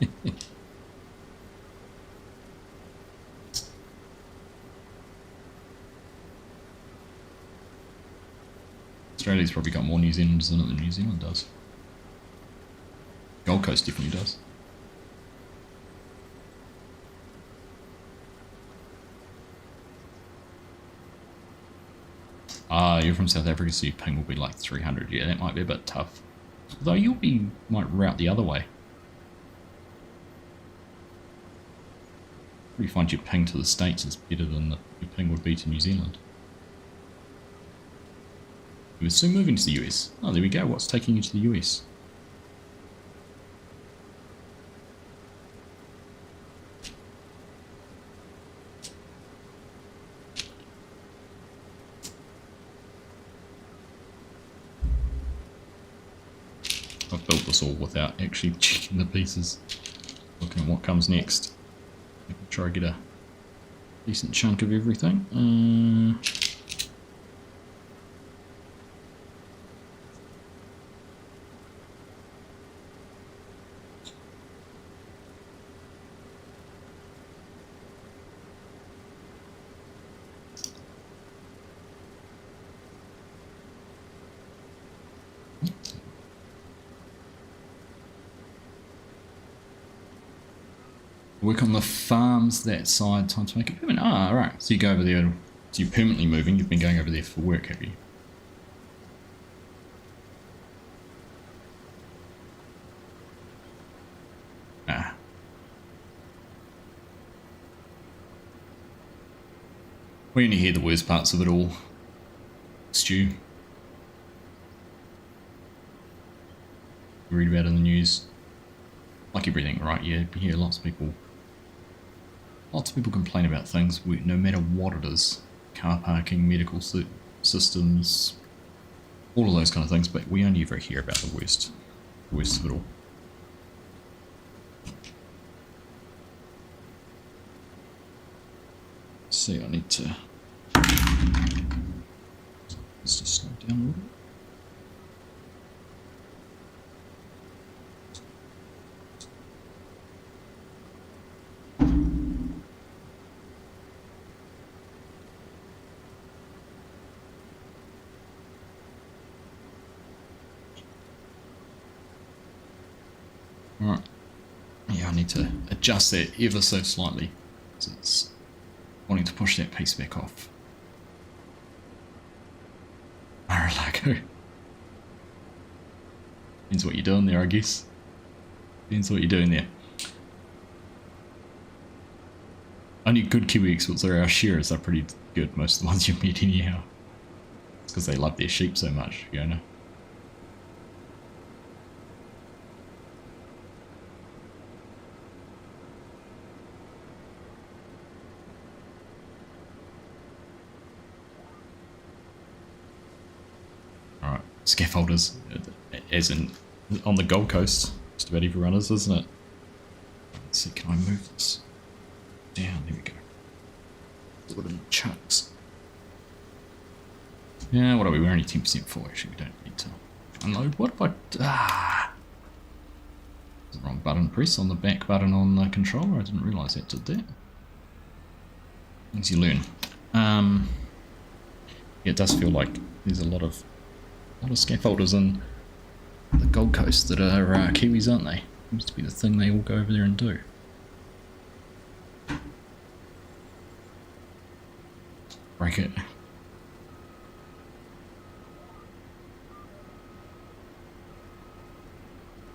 Australia's probably got more New Zealanders in it than New Zealand does. Gold Coast definitely does. You're from South Africa, so your ping will be like 300. Yeah, that might be a bit tough. Although might route the other way. You find your ping to the States is better than your ping would be to New Zealand. We're soon moving to the US. Oh, there we go. What's taking you to the US? I've built this all without actually checking the pieces. Looking at what comes next. I can try to get a decent chunk of everything. Work on the farms that side, time to make it permanent. Ah, right. So you go over there, so you're permanently moving, you've been going over there for work, have you? Ah. We only hear the worst parts of it all, Stu. You read about it in the news. Like everything, right? Yeah, you hear lots of people complain about things, no matter what it is. Car parking, medical systems, all of those kind of things, but we only ever hear about the worst of it all. See, I need to... Let's just slow down a little bit. Alright, yeah, I need to adjust that ever so slightly, because it's wanting to push that piece back off. Mar-a-Lago. Depends what you're doing there, I guess. Depends what you're doing there. Only good Kiwi exports are our shearers, are pretty good, most of the ones you've met anyhow. It's because they love their sheep so much, Fiona. Scaffolders, as in on the Gold Coast, just about everyone is, isn't it? Let's see, can I move this down? There we go. Do it in chunks. Yeah, what are we? We're only 10% full, actually. We don't need to unload. What if I... the wrong button press on the back button on the controller. I didn't realise that did that. Things you learn. Yeah, it does feel like there's a lot of scaffolders in the Gold Coast that are Kiwis, aren't they? Seems to be the thing they all go over there and do. Break it.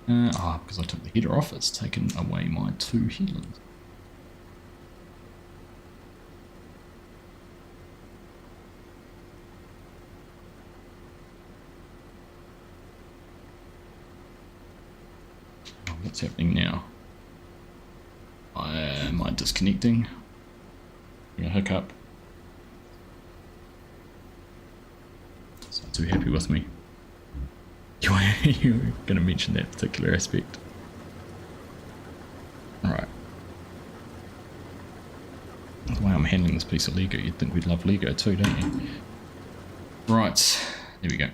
Because I took the header off, it's taken away my 2 headlands. What's happening now? Am I disconnecting? I'm gonna hook up. too happy with me. You're going to mention that particular aspect. Alright. The way I'm handling this piece of Lego, you'd think we'd love Lego too, don't you? Right, there we go.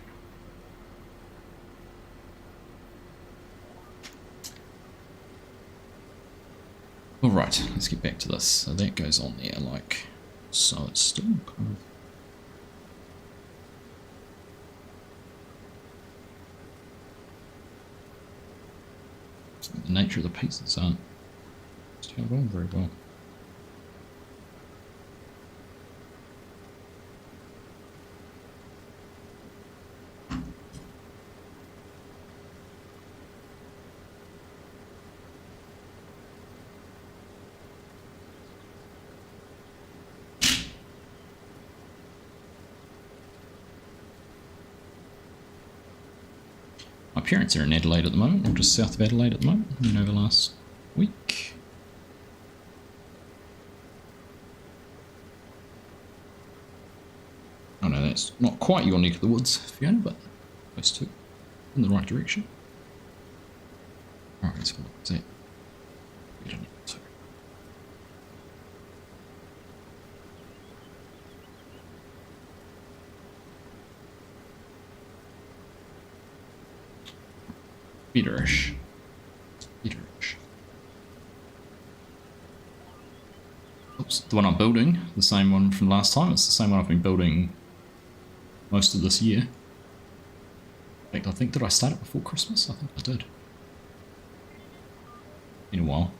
Alright, let's get back to this. So that goes on there like so. It's still kind of... The nature of the pieces aren't held on very well. My parents are in Adelaide at the moment, or just south of Adelaide at the moment. Been over last week. I know that's not quite your neck of the woods, Fiona, but close to, in the right direction. Alright, let's have a look at that. We don't need to. Beaterish. Oops, the one I'm building, the same one from last time. It's the same one I've been building most of this year. In fact, I think, did I start it before Christmas? I think I did. Been a while.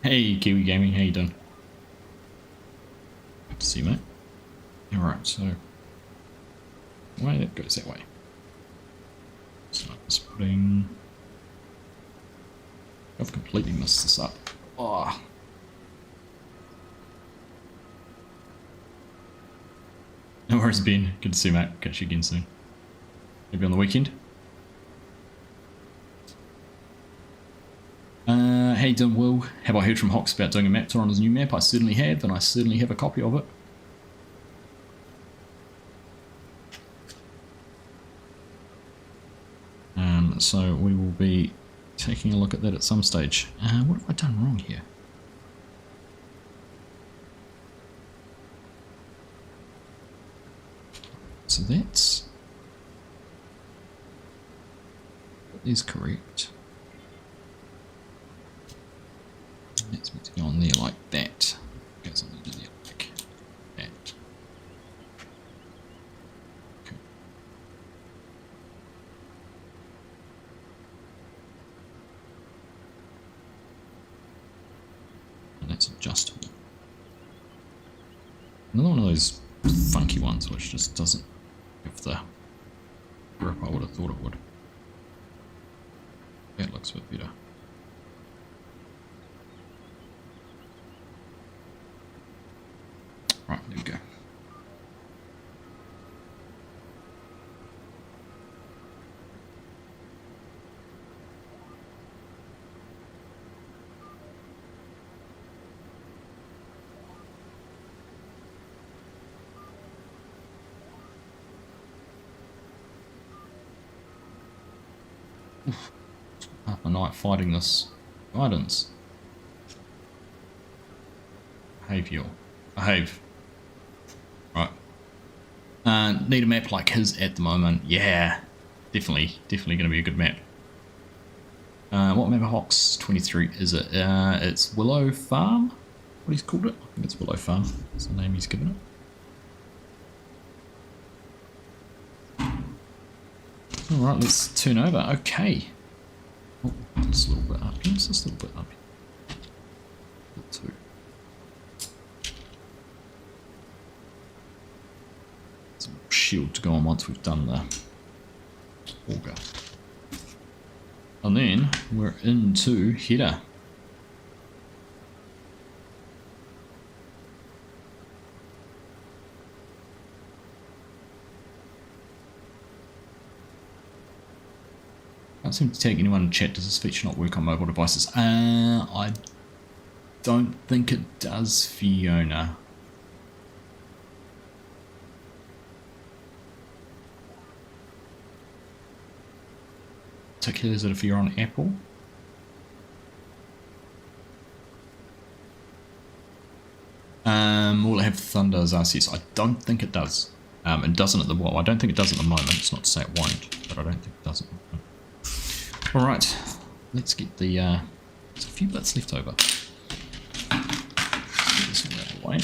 Hey, Kiwi Gaming, how you doing? Good to see you, mate. Alright, so... Why that goes that way. So I'm just putting... I've completely messed this up. Oh. No worries, Ben. Good to see you, mate. Catch you again soon. Maybe on the weekend. How you doing, Will? Have I heard from Hox about doing a map tour on his new map? I certainly have, and I certainly have a copy of it. So we will be taking a look at that at some stage. What have I done wrong here? So that is correct. That's meant to go on there like that. Goes on there like that. Okay. And that's adjustable. Another one of those funky ones which just doesn't give the grip I would have thought it would. That looks a bit better. Right, there we go. Oof. Half a night fighting this guidance. Behave. Right. Need a map like his at the moment. Yeah. Definitely going to be a good map. What map of Hox 23 is it? It's Willow Farm? What he's called it? I think it's Willow Farm. That's the name he's given it. Alright, let's turn over. Okay. Oh, just a little bit up here. Just a little bit up here. Two. Some shield to go on once we've done the auger. And then we're into header. Can't seem to take anyone in chat. Does this feature not work on mobile devices? I don't think it does, Fiona. Particularly, is it if you're on Apple? Will it have Thunder as RCS? I don't think it does. It doesn't at the I don't think it does at the moment. It's not to say it won't, but I don't think it does. All right, let's get the. There's a few bits left over. Get this one out of the way.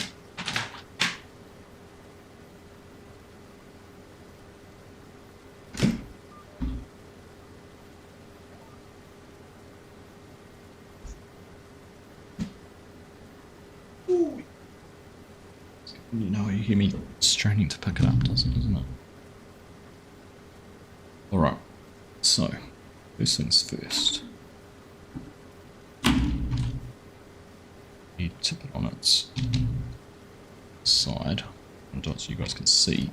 You know, you hear me straining to pick it up, doesn't it? Alright, so, first things first. You tip it on its side, and so you guys can see.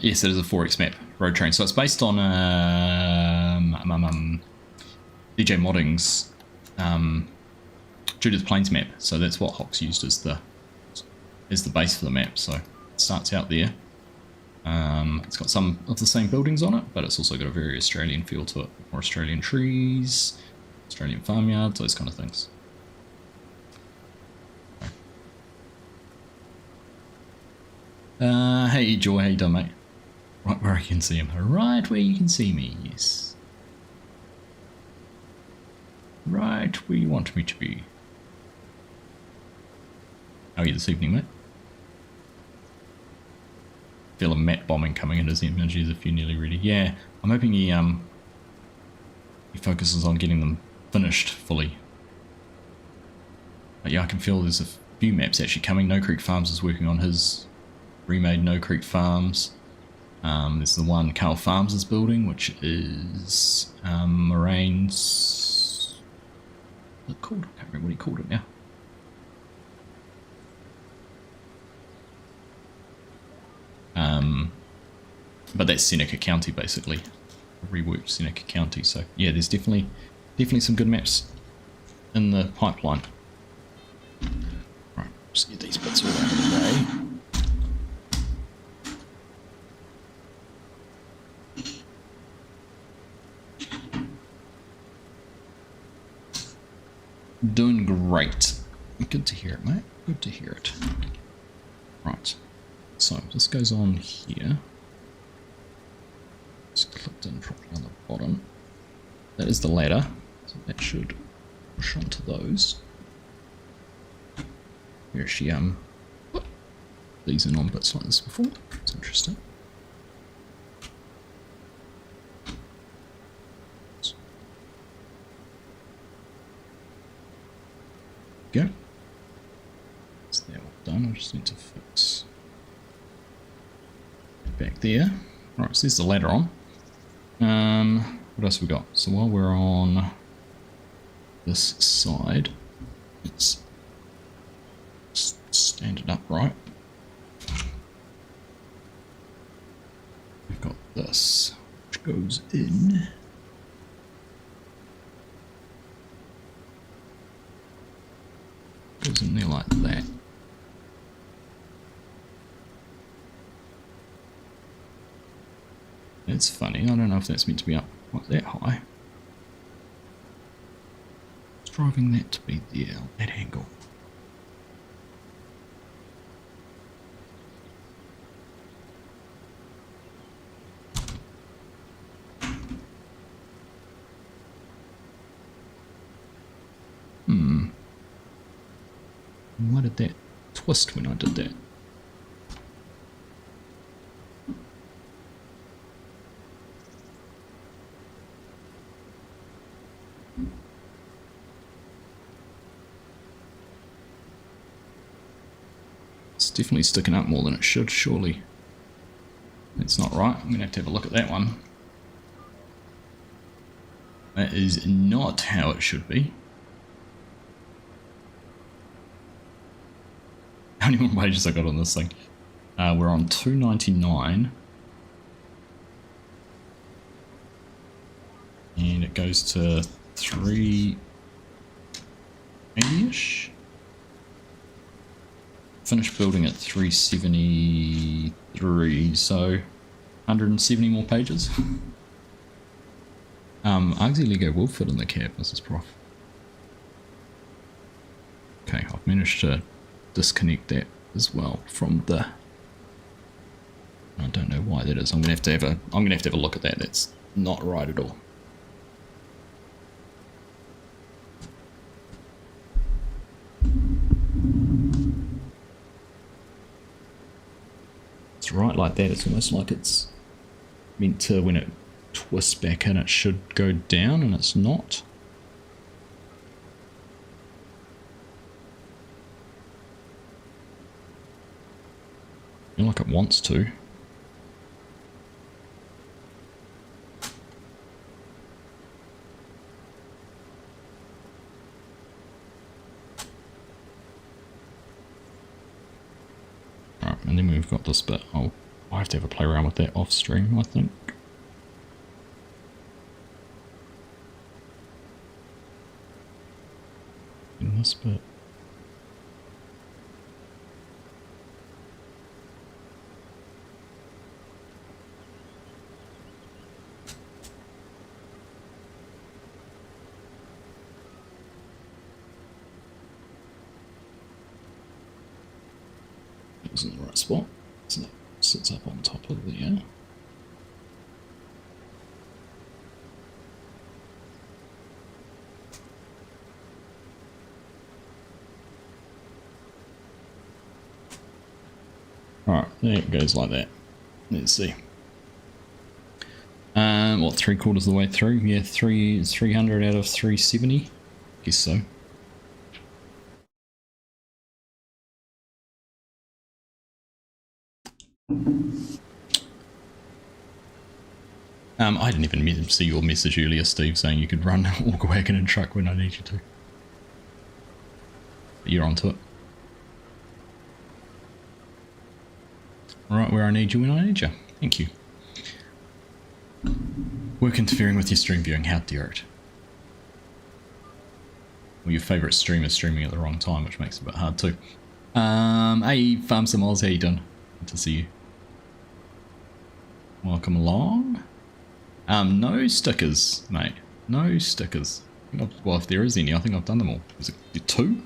Yes, it is a 4X map, Road Train. So it's based on DJ Modding's Judith Plains map. So that's what Hox used as the base for the map. So it starts out there. It's got some of the same buildings on it, but it's also got a very Australian feel to it. More Australian trees, Australian farmyards, those kind of things. Hey Joy, how you doing, mate? Right where I can see him. Right where you can see me, yes. Right where you want me to be. How are you this evening, mate? Feel a mat bombing coming in his images if you're nearly ready. Yeah, I'm hoping he focuses on getting them finished fully. But yeah, I can feel there's a few maps actually coming. No Creek Farms is working on his remade No Creek Farms. There's the one Carl Farms is building, which is Moraine's. What's it called? I can't remember what he called it now. But that's Seneca County basically, reworked Seneca County. So yeah, there's definitely some good maps in the pipeline. Right, just get these bits all out of the way. Doing great. Good to hear it, mate. Good to hear it. Right. So this goes on here. It's clipped in properly on the bottom. That is the ladder. So that should push onto those. Here she put these in on bits like this before. It's interesting. Go. That's that all done. I just need to fix it back there. Alright, so there's the ladder on. What else have we got? So while we're on this side, let's stand it upright. We've got this, which goes in. Goes in there like that. It's funny, I don't know if that's meant to be up quite that high. It's driving that to be there, that angle. Why did that twist when I did that? It's definitely sticking up more than it should, surely. That's not right. I'm going to have a look at that one. That is not how it should be. How many more pages I got on this thing? We're on 299. And it goes to 380-ish. Finished building at 373, so 170 more pages. Argsy Lego will fit in the cab, Mrs. Prof. Okay, I've managed to disconnect that as well from the... I don't know why that is. I'm gonna have to have a look at that. That's not right at all. It's right like that. It's almost like it's meant to, when it twists back in, it should go down, and it's not. I feel like it wants to. Right, and then we've got this bit. Oh, I have to have a play around with that off stream, I think. In this bit. Is in the right spot, so that sits up on top of there. Alright, there it goes like that. Let's see. What, 3/4 of the way through? Yeah, 300 out of 370? Guess so. I didn't even see your message earlier, Steve, saying you could run walk wagon and truck when I need you to. But you're onto it. Right where I need you when I need you. Thank you. Work interfering with your stream viewing, how dare it. Well, your favourite streamer streaming at the wrong time, which makes it a bit hard too. Hey, Farm Some Oz, how you doing? Good to see you. Welcome along. No stickers, mate. No stickers. Well, if there is any, I think I've done them all. Is it 2?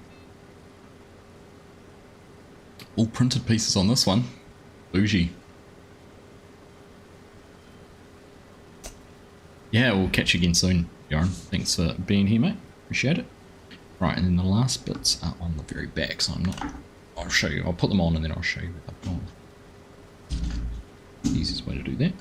All printed pieces on this one. Bougie. Yeah, we'll catch you again soon, Yaron. Thanks for being here, mate. Appreciate it. Right, and then the last bits are on the very back, so I'll show you. I'll put them on and then I'll show you what I've gone. Easiest way to do that.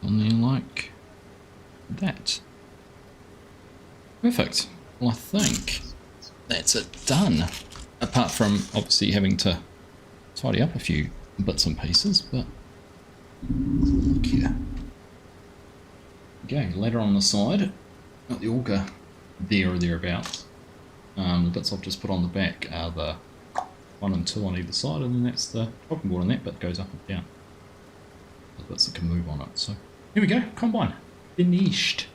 Something like that. Perfect. Well, I think that's it done. Apart from obviously having to tidy up a few bits and pieces, but look here. Okay, ladder on the side. Got the auger there or thereabouts. The bits I've just put on the back are the 1 and 2 on either side, and then that's the chopping board, and that bit goes up and down. The bits that can move on it. So here we go, combine. Finished.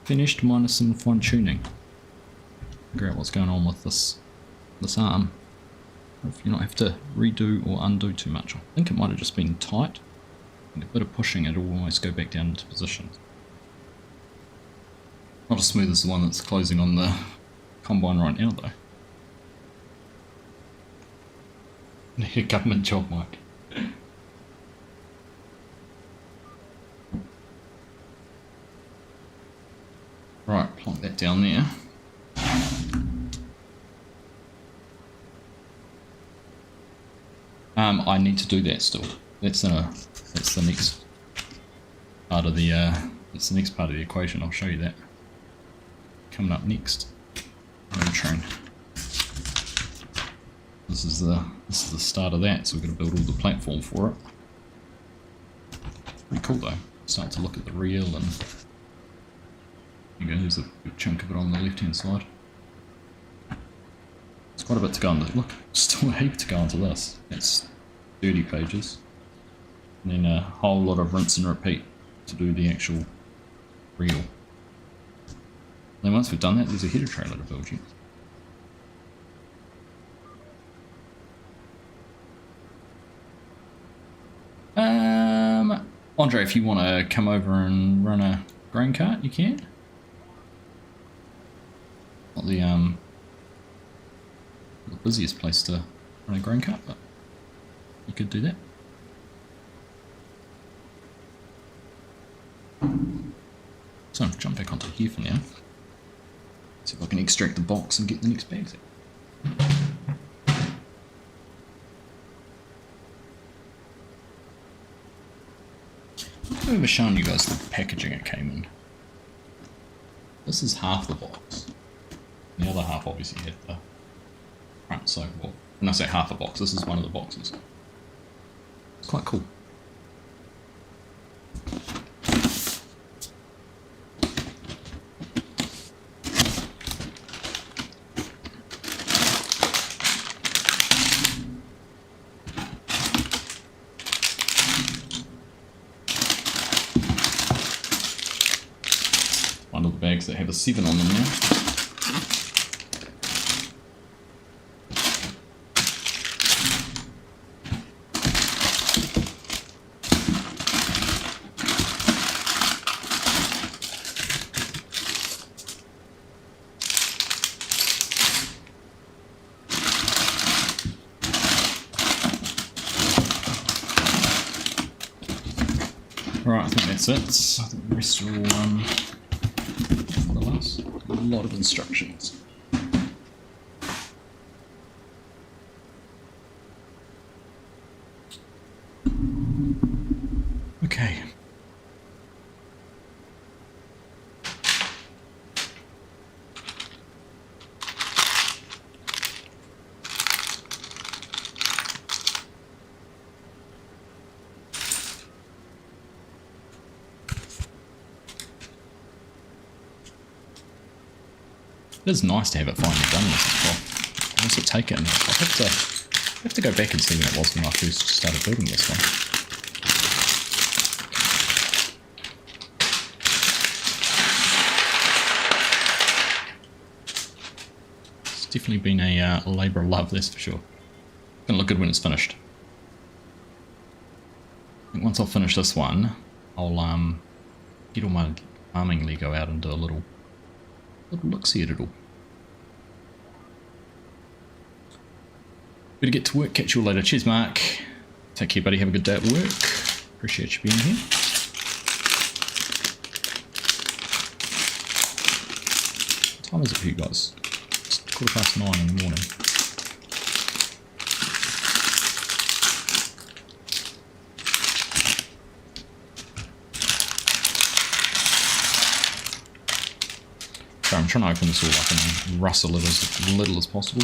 Finished minus some fine tuning. Figure out what's going on with this arm. Hopefully not have to redo or undo too much. I think it might have just been tight. And a bit of pushing, it'll almost go back down into position. Not as smooth as the one that's closing on the combine right now though. Need a government job, Mike. lock that down there. I need to do that still. That's the next part of the equation. I'll show you that coming up next. Road train. This is the start of that. So we're going to build all the platform for it. Pretty cool though. Start to look at the reel, and there you go. There's a big chunk of it on the left hand side. It's quite a bit to go on. Look, still a heap to go onto this. That's 30 pages. And then a whole lot of rinse and repeat to do the actual reel. Then once we've done that, there's a header trailer to build you. Andre, if you want to come over and run a grain cart, you can. Not the busiest place to run a grain cart, but you could do that. So jump back onto here for now. See if I can extract the box and get the next bags out. I've never shown you guys the packaging it came in. This is half the box. The other half obviously had the front, so, well, when I say half a box, this is one of the boxes. It's quite cool. One of the bags that have a 7 on them now. Right, I think that's it. I think the rest are all follow us. A lot of instructions. Okay. It is nice to have it finally done this as well. What's it taken? I have to go back and see when it was when I first started building this one. It's definitely been a labour of love, that's for sure. It's gonna look good when it's finished. I think once I've finished this one, I'll get all my farming Lego out and do a little look-see at it all. Better get to work. Catch you all later. Cheers, Mark. Take care, buddy. Have a good day at work. Appreciate you being here. What time is it for you guys? It's 9:15 in the morning. So I'm trying to open this all up and rustle it as little as possible.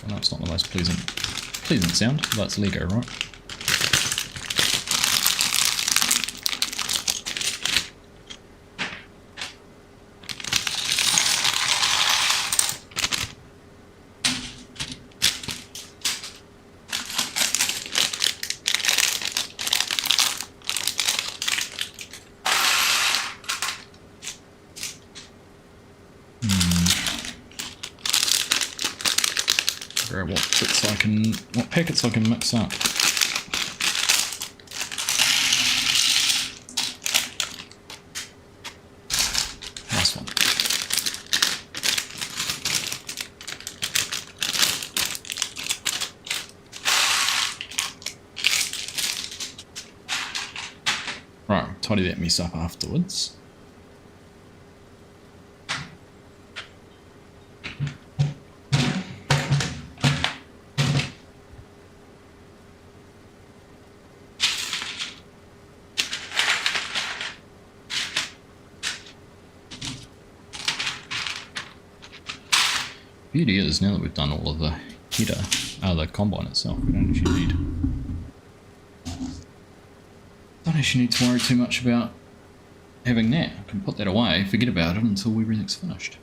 I know it's not the most pleasant sound, but it's Lego, right? What packets I can mix up. Nice one. Right, tidy that mess up afterwards. Beauty is, now that we've done all of the header, the combine itself, we don't actually need to worry too much about having that. I can put that away, forget about it until everything's finished.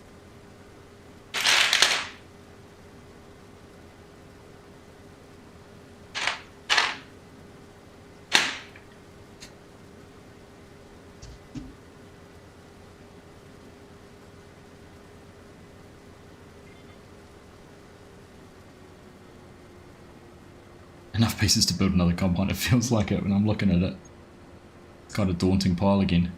Enough pieces to build another combine, it feels like it when I'm looking at it. It's got a daunting pile again.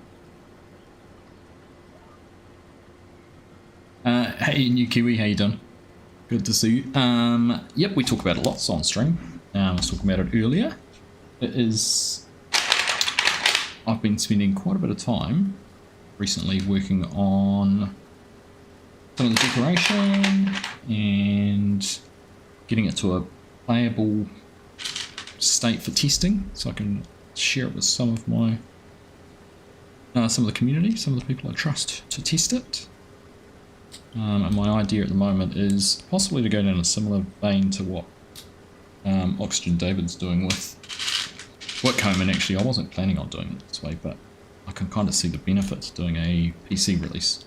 Hey New Kiwi, how you doing? Good to see you. Yep, we talk about it lots on stream. I was talking about it earlier. It is... I've been spending quite a bit of time recently working on some of the decoration and getting it to a playable state for testing, so I can share it with some of my some of the community, some of the people I trust to test it. And my idea at the moment is possibly to go down a similar vein to what Oxygen David's doing with Workhome, and actually I wasn't planning on doing it this way, but I can kind of see the benefit to doing a PC release,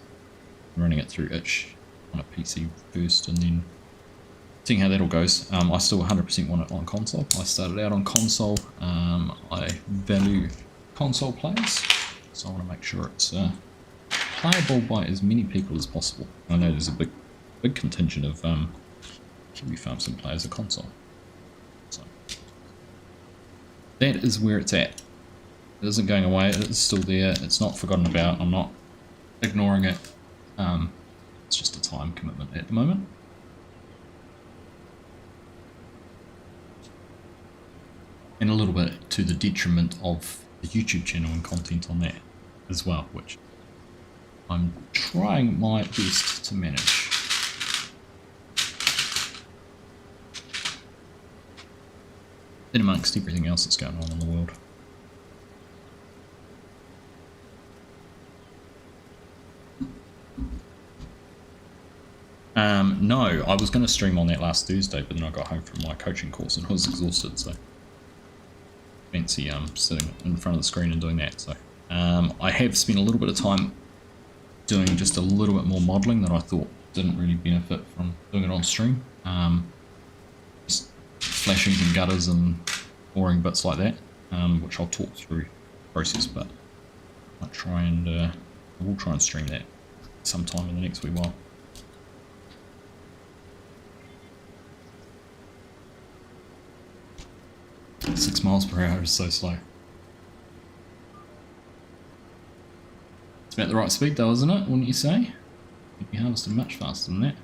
running it through itch on a PC first and then seeing how that all goes. I still 100% want it on console. I started out on console. I value console players, so I want to make sure it's playable by as many people as possible. I know there's a big contingent of Kiwi Farm Sim players are console. So that is where it's at. It isn't going away, it is still there, it's not forgotten about, I'm not ignoring it. It's just a time commitment at the moment. And a little bit to the detriment of the YouTube channel and content on that as well, which I'm trying my best to manage. In amongst everything else that's going on in the world. No, I was going to stream on that last Thursday, but then I got home from my coaching course and I was exhausted, so fancy sitting in front of the screen and doing that. So I have spent a little bit of time doing just a little bit more modelling that I thought didn't really benefit from doing it on stream. Just flashings and gutters and boring bits like that, which I'll talk through the process, but I will try and stream that sometime in the next wee while. Six miles per hour is so slow. It's about the right speed though, isn't it? Wouldn't you say? You'd be harvesting much faster than that.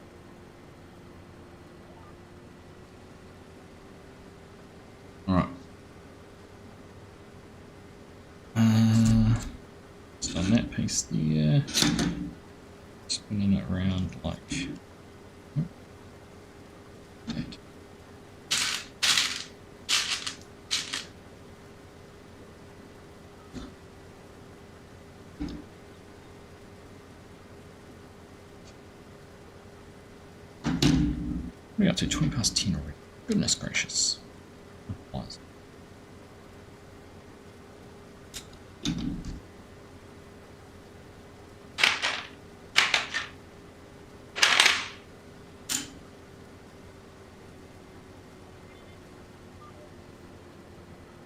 Alright. Just done that piece there. Spinning it around like that. We got to 20 past 10 already. Goodness gracious. What?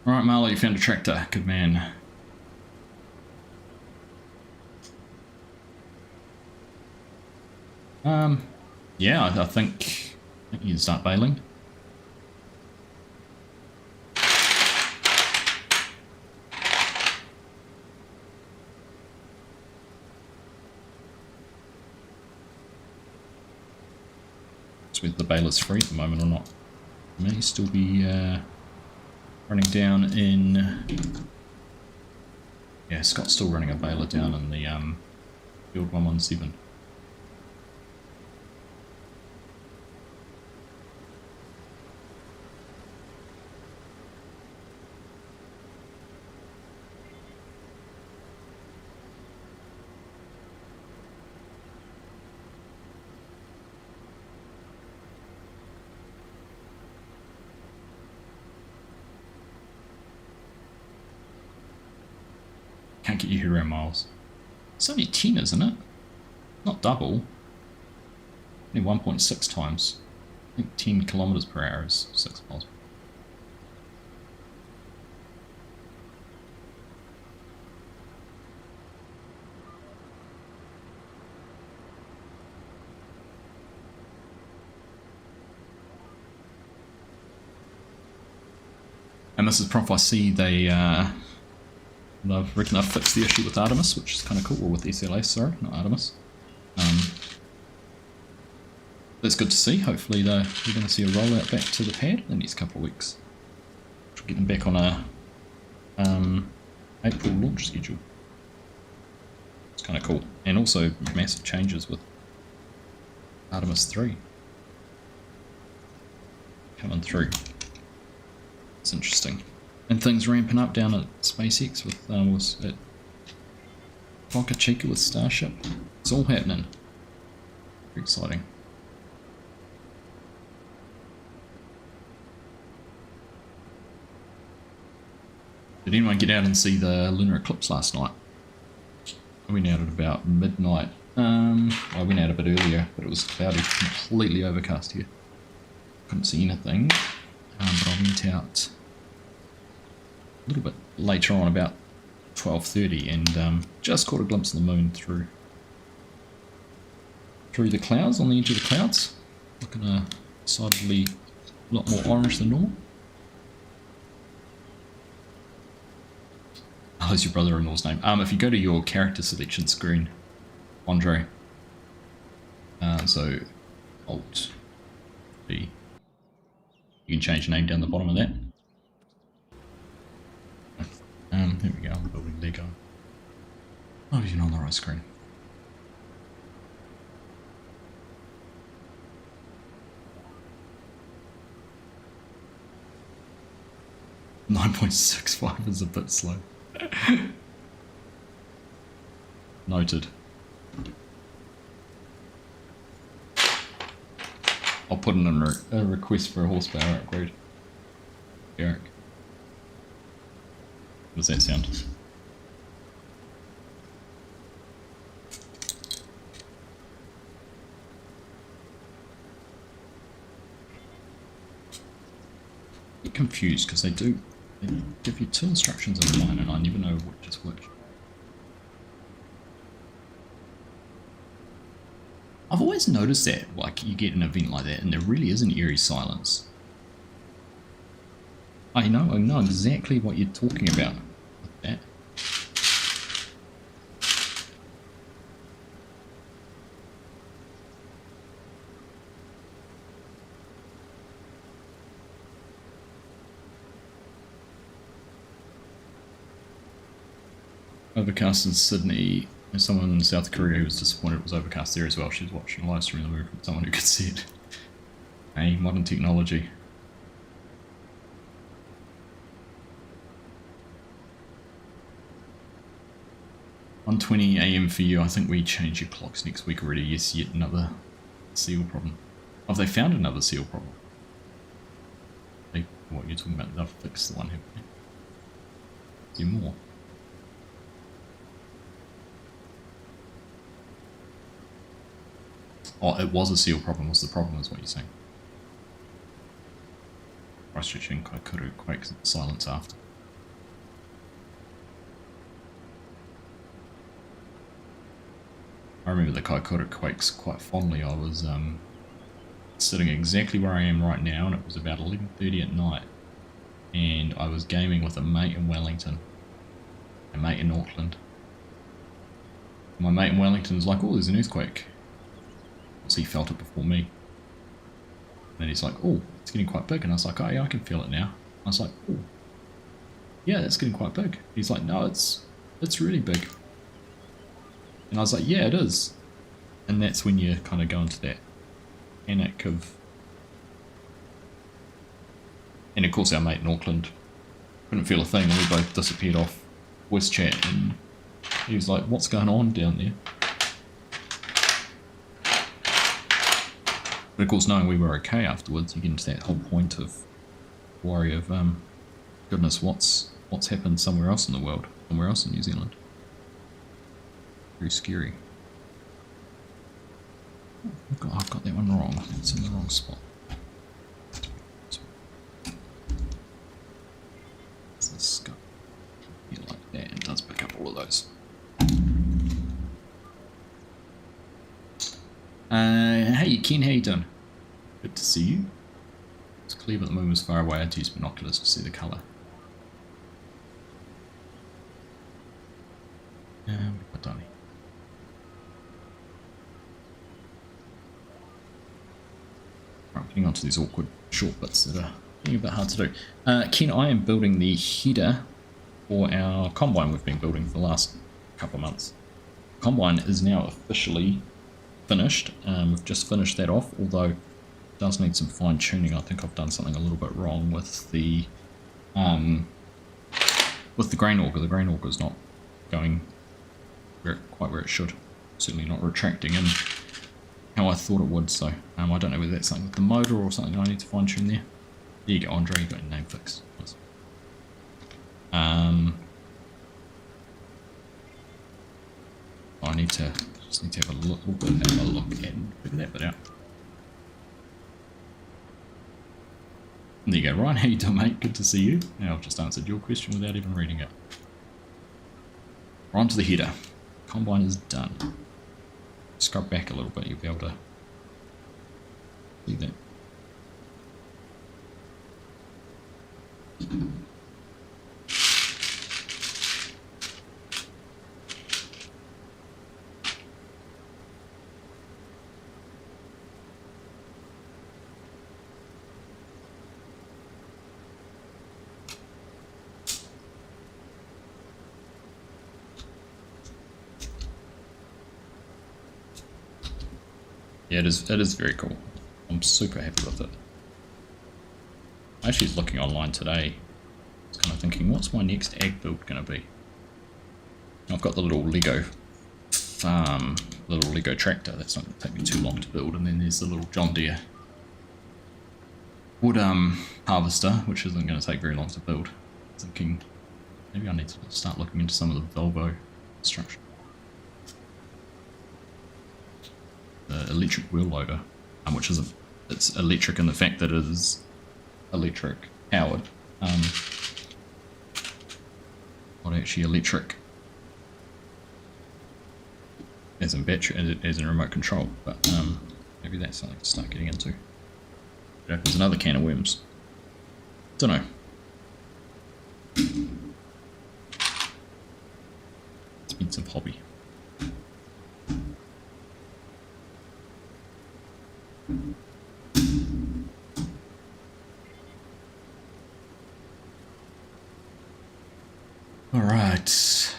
Alright, Marlo, you found a tractor. Good man. Yeah, I think you can start bailing. It's whether the baler's free at the moment or not. It may still be running down in... Yeah, Scott's still running a baler down in the field 117. Can't get your head around miles. It's only 10, isn't it? Not double. Only 1.6 times. I think 10 kilometers per hour is 6 miles. And this is Prof. I see they reckon they've fixed the issue with Artemis, which is kind of cool. Or with SLS, sorry, not Artemis. That's good to see. Hopefully we're going to see a rollout back to the pad in the next couple of weeks. We'll get them back on a April launch schedule. It's kind of cool. And also massive changes with Artemis 3 coming through. It's interesting. And things ramping up down at SpaceX with at Boca Chica with Starship. It's all happening. Very exciting. Did anyone get out and see the lunar eclipse last night? I went out at about midnight. I went out a bit earlier, but it was cloudy, completely overcast here. Couldn't see anything. But I went out a little bit later on, about 12:30, and just caught a glimpse of the moon through the clouds, on the edge of the clouds. Looking decidedly a lot more orange than normal. Oh, that's your brother-in-law's name. If you go to your character selection screen, Andre, so Alt B, you can change the name down the bottom of that. There we go, I'm building Lego. Oh, you're not on the right screen. .65 is a bit slow. Noted. I'll put in a request for a horsepower upgrade. Eric. How does that sound? I get confused because they give you two instructions in one and I never know which is which. I've always noticed that, like, you get an event like that and there really is an eerie silence. I know exactly what you're talking about with that. Overcast in Sydney. There's someone in South Korea who was disappointed it was overcast there as well. She was watching a live stream of the movie from someone who could see it. Hey, modern technology. .1:20 AM for you. I think we change your clocks next week already. Yes, yet another seal problem. Oh, have they found another seal problem? What you're talking about? They've fixed the one, haven't they? Is there more? Oh, it was a seal problem. What's the problem, is what you're saying? Christchurch and Kaikoura quakes in silence after. I remember the Kaikoura quakes quite fondly. I was sitting exactly where I am right now, and it was about 11:30 at night, and I was gaming with a mate in Wellington, a mate in Auckland. My mate in Wellington was like, "Oh, there's an earthquake." So he felt it before me. And he's like, "Oh, it's getting quite big." And I was like, "Oh yeah, I can feel it now." I was like, "Oh, yeah, it's getting quite big." He's like, "No, it's really big." And I was like, "Yeah, it is." And that's when you kind of go into that panic of... And of course our mate in Auckland couldn't feel a thing, and we both disappeared off voice chat, and he was like, "What's going on down there?" But of course, knowing we were okay afterwards, you get into that whole point of worry of, goodness, what's happened somewhere else in the world, somewhere else in New Zealand. Very scary. I've got that one wrong. It's in the wrong spot. This go here like that. It does pick up all of those. Hey Ken, how you doing? Good to see you. It's clear but the moon was far away. I had to use binoculars to see the colour. We've got Danny. I'm getting onto these awkward short bits that are getting a bit hard to do. Ken, I am building the header for our combine we've been building for the last couple of months. Combine is now officially finished. We've just finished that off, although it does need some fine tuning. I think I've done something a little bit wrong with the grain auger. The grain auger is not going quite where it should. Certainly not retracting in how I thought it would. So I don't know whether that's something with the motor or something I need to fine tune there. There you go, Andre. You got your name fixed. Nice. I just need to have a little bit of a look and figure that bit out. There you go, Ryan. How you doing, mate? Good to see you. Now I've just answered your question without even reading it. We're on to the header. Combine is done. Scrub back a little bit, you'll be able to see that. Yeah, it is very cool. I'm super happy with it. I actually was looking online today. I was kind of thinking, what's my next ag build going to be? I've got the little Lego farm, little Lego tractor. That's not going to take me too long to build. And then there's the little John Deere wood harvester, which isn't going to take very long to build. Thinking maybe I need to start looking into some of the Volvo construction. The electric wheel loader, which isn't, it's electric in the fact that it is electric powered, not actually electric as in battery, as in remote control, but maybe that's something to start getting into. There's another can of worms. Don't know. Expensive hobby. All right.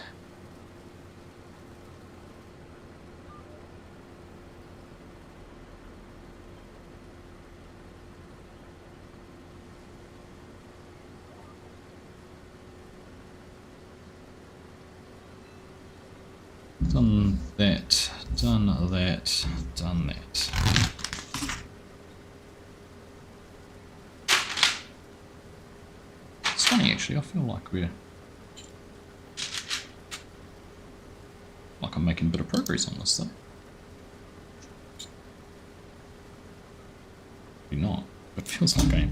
Done that, done that, done that. It's funny actually, I feel like I'm making a bit of progress on this though. Maybe not, but it feels like I am.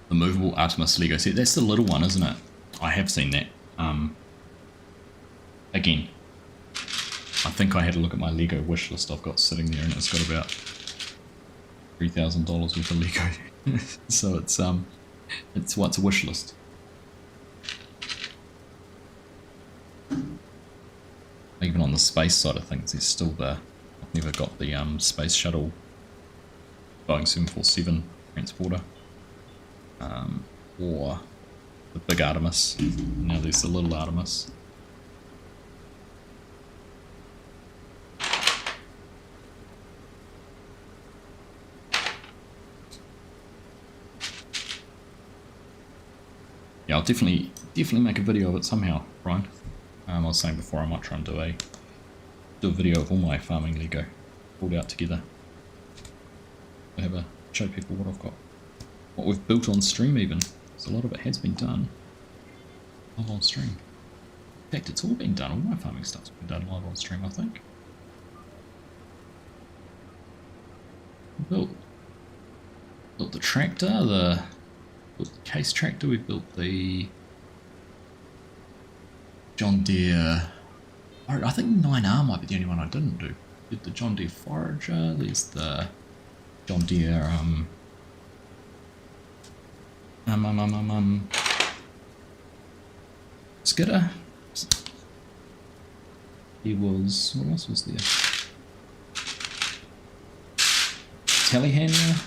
The movable Artemis Lego set. That's the little one, isn't it? I have seen that. Again, I think I had a look at my Lego wish list I've got sitting there, and it's got about $3,000 worth of Lego. So it's what's a wish list. Even on the space side of things, there's still I've never got the space shuttle Boeing 747 transporter. Or the big Artemis. Now there's the little Artemis. Yeah, I'll definitely make a video of it somehow, Brian. I was saying before I might try and do a video of all my farming Lego pulled out together. I'll show people what I've got, what we've built on stream even. So a lot of it has been done live on stream. In fact, it's all been done. All my farming stuff's been done live on stream, I think. Built the tractor, built the case tractor. We built the John Deere. I think 9R might be the only one I didn't do. Did the John Deere forager. There's the John Deere skidder. What else was there? Telehandler,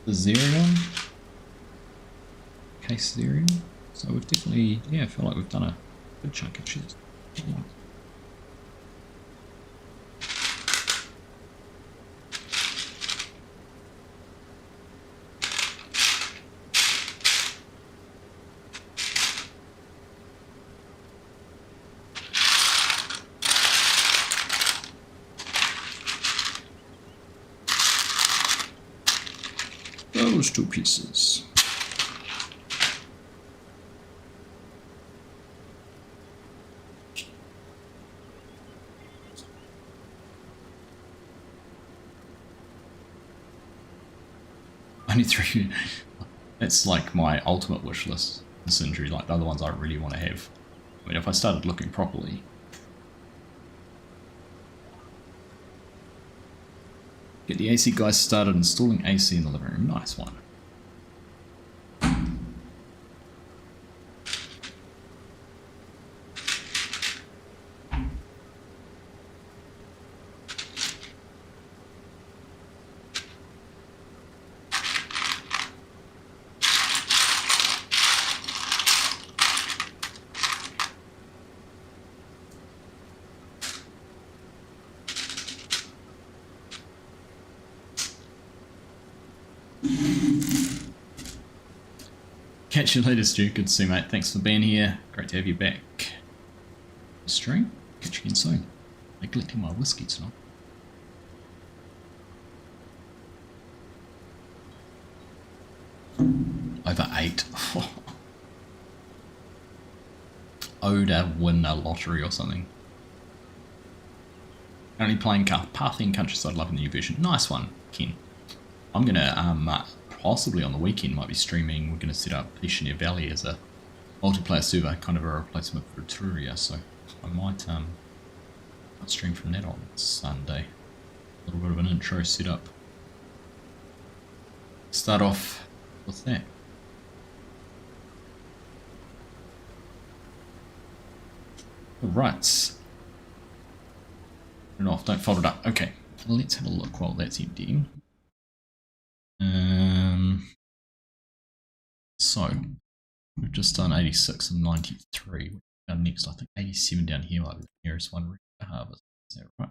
the Xerion, case Xerion. So we've definitely, I feel like we've done a good chunk of shit. Those two pieces. Only 3. That's like my ultimate wish list. This injury, like the other ones I really want to have. I mean, if I started looking properly. Get the AC guys started installing AC in the living room. Nice one. Catch you later, Stu. Good to see you, mate. Thanks for being here. Great to have you back. Stream. Catch you again soon. Neglecting my whiskey tonight. Over 8. Owed to win a lottery or something. Only playing Parthian Countryside, loving the new version. Nice one, Ken. I'm gonna possibly on the weekend might be streaming. We're gonna set up Pishinia Valley as a multiplayer server, kind of a replacement for Etruria, so I might stream from that on Sunday. A little bit of an intro set up. Start off with that. Right. Turn it off, don't fold it up. Okay, let's have a look while that's emptying. So we've just done 86 and 93. Next, I think 87 down here might be the nearest one to harvest. Is that right?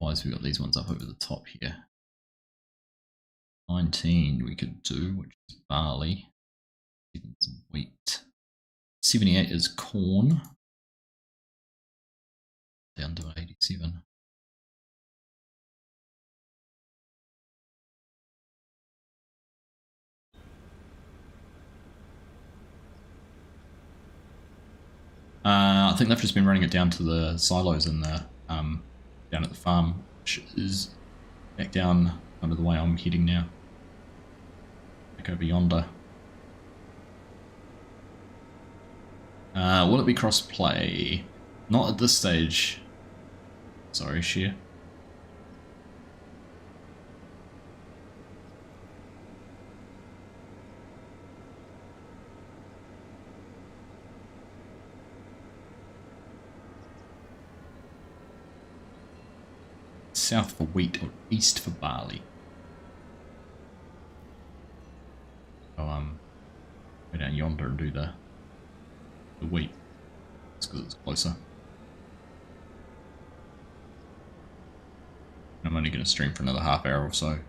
Otherwise, we've got these ones up over the top here. 19 we could do, which is barley. Some wheat. 78 is corn. Down to 87. I think they've just been running it down to the silos in the down at the farm, which is back down under the way I'm heading now. Back over yonder. Will it be cross-play? Not at this stage. Sorry, share. South for wheat or east for barley. So go down yonder and do the wheat. It's because it's closer. I'm only going to stream for another half hour or so.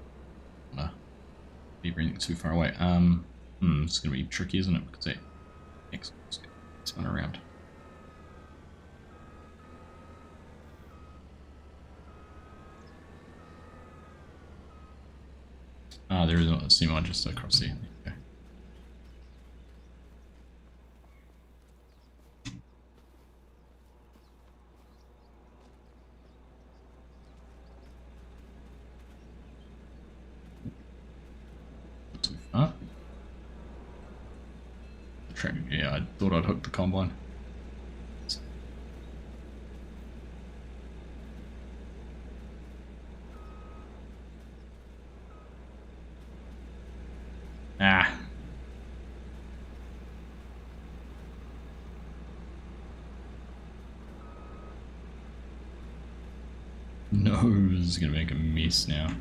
Not be bringing it too far away. It's going to be tricky, isn't it? Because that next one around. Ah, there is a semi just across there. There you go. Too far. Yeah, I thought I'd hook the combine. Ah. No, this is going to make a mess now.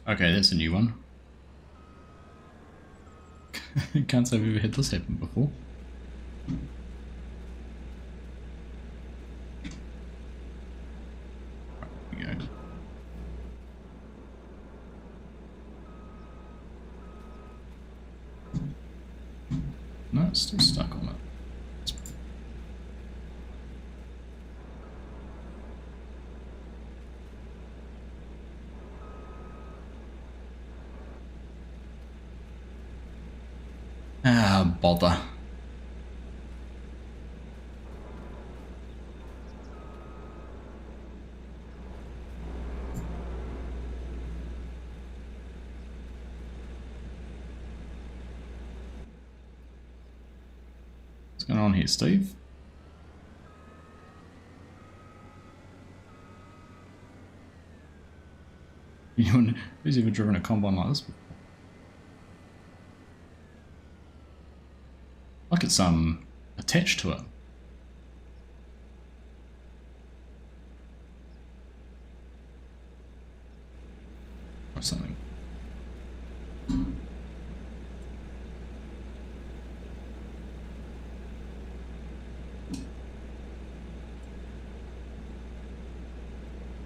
Okay, that's a new one. Can't say I've ever had this happen before. Right, we go. No, it's still stuck on it. Ah, bother. What's going on here, Steve? Who's ever driven a combine like this before? Like it's attached to it. Or something.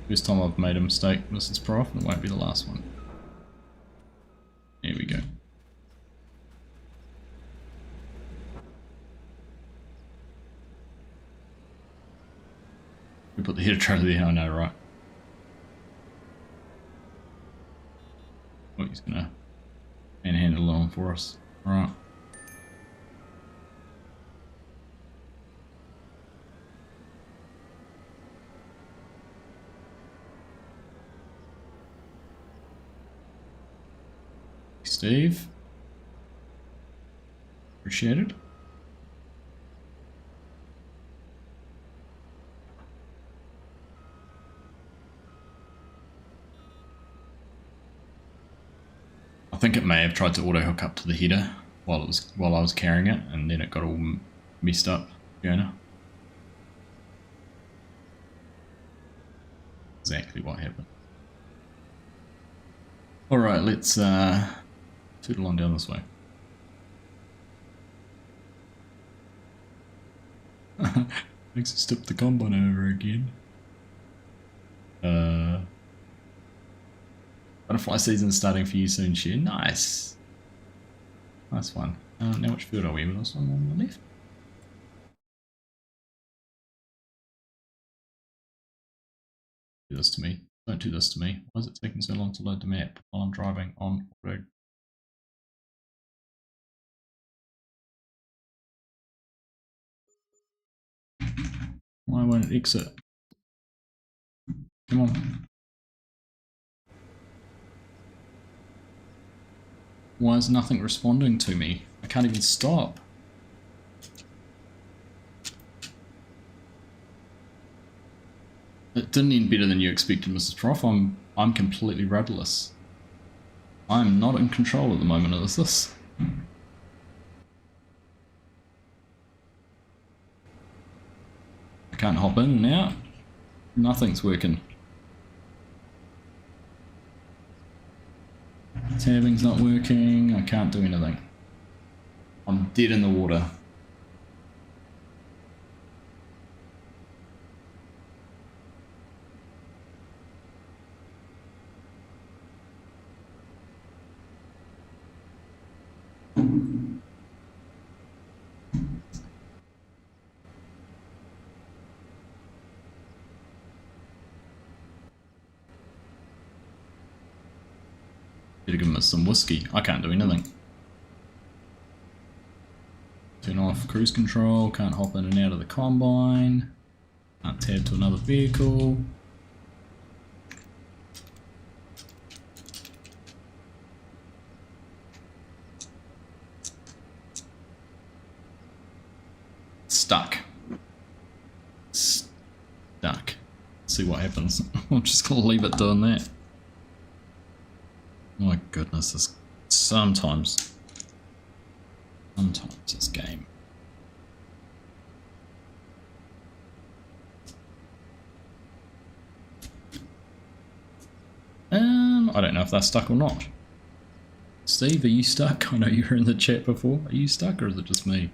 First time I've made a mistake, Mrs. Prof, and it won't be the last one. Here we go. We put the header trailer there, I know, right? Oh, he's gonna manhandle on for us. Alright. Steve. Appreciate it. I think it may have tried to auto hook up to the header while I was carrying it, and then it got all messed up. Fiona. Exactly what happened. All right, let's tootle on down this way. Makes us step the combine over again. Butterfly season starting for you soon, Sheer. Nice. Nice one. Now which field are we? We're also on the left. Do this to me. Don't do this to me. Why is it taking so long to load the map while I'm driving on auto? Why won't it exit? Come on. Why is nothing responding to me? I can't even stop. It didn't end better than you expected, Mrs. Prof. I'm completely rudderless. I'm not in control at the moment of this. I can't hop in and out. Nothing's working. Tabbing's not working. I can't do anything. I'm dead in the water. Better give him some whiskey. I can't do anything. Turn off cruise control. Can't hop in and out of the combine. Can't tab to another vehicle. Stuck. Stuck. See what happens. I'm just gonna leave it doing that. My goodness, this sometimes this game. I don't know if that's stuck or not. Steve, are you stuck? I know you were in the chat before. Are you stuck or is it just me?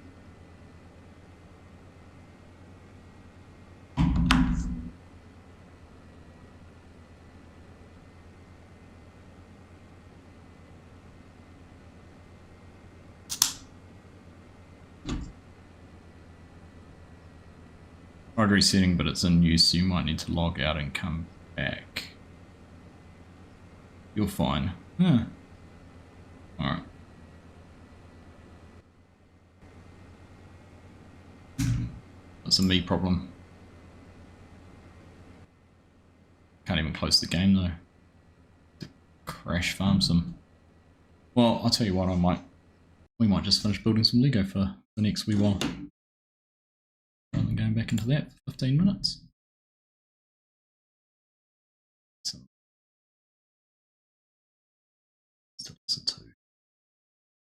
Tried resetting, but it's in use, so you might need to log out and come back. You're fine. Huh. Alright. That's a me problem. Can't even close the game though. Crash farm some. Well, I'll tell you what, we might just finish building some Lego for the next wee while. Rather than going back into that for 15 minutes. So, still listen to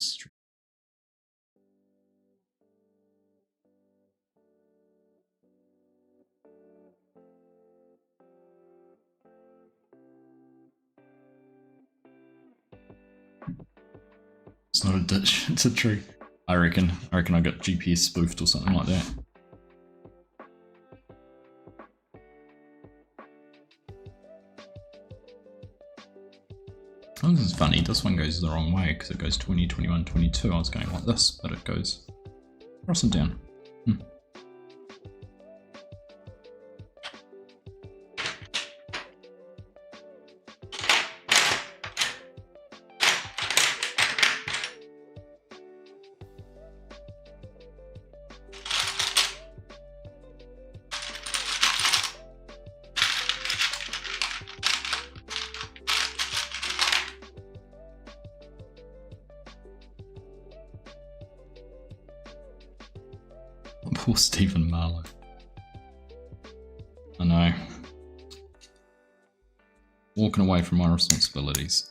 stream. It's not a ditch, it's a tree. I reckon I got GPS spoofed or something like that. Oh, this is funny, this one goes the wrong way because it goes 20, 21, 22. I was going like this, but it goes across and down. Poor Stephen Marlowe. I know. Walking away from my responsibilities.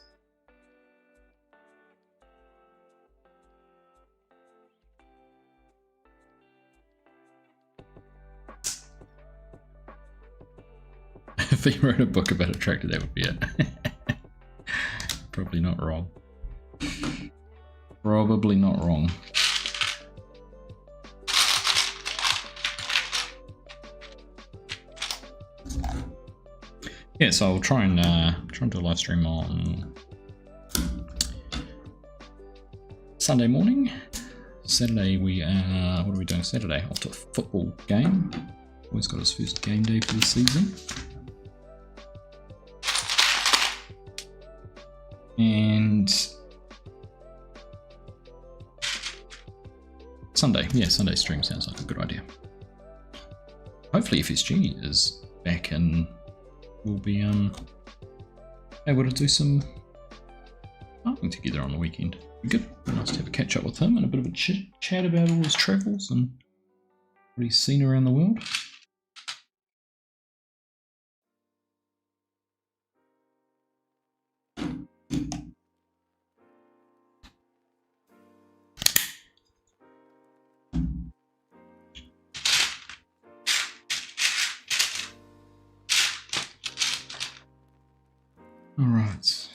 If he wrote a book about a tractor, that would be it. Probably not wrong. Probably not wrong. Yeah, so I'll try and do a live stream on Sunday morning. Saturday we are, what are we doing Saturday? Off to a football game. Always got his first game day for the season. And Sunday, yeah, Sunday stream sounds like a good idea. Hopefully FSG is back and we'll be able to do some farming together on the weekend. Be good. Be nice to have a catch up with him and a bit of a chat about all his travels and what he's seen around the world. All right.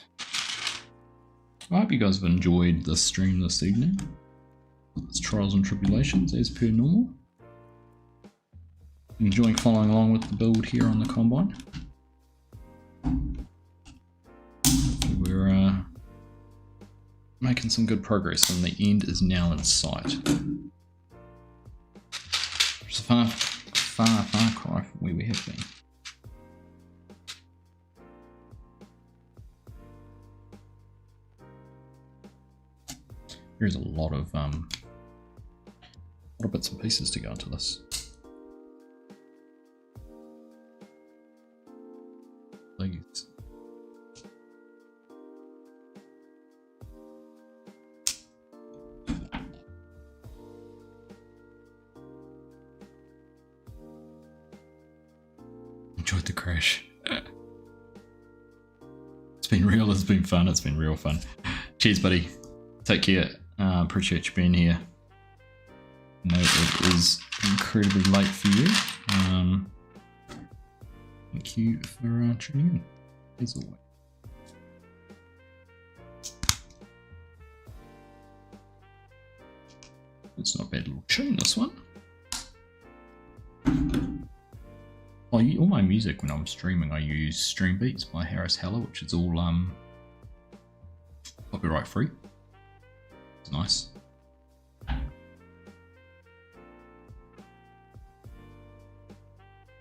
I hope you guys have enjoyed the stream this evening. It's trials and tribulations as per normal. Enjoying following along with the build here on the Combine. We're making some good progress and the end is now in sight. It's a far cry from where we have been. There's a lot of bits and pieces to go into this. Please. Enjoyed the crash. It's been real, it's been fun, it's been real fun. Cheers, buddy. Take care. Appreciate you being here. I know it is incredibly late for you. Thank you for tuning in, as always. It's not a bad little tune, this one. All my music when I'm streaming, I use Stream Beats by Harris Heller, which is all copyright free. It's nice.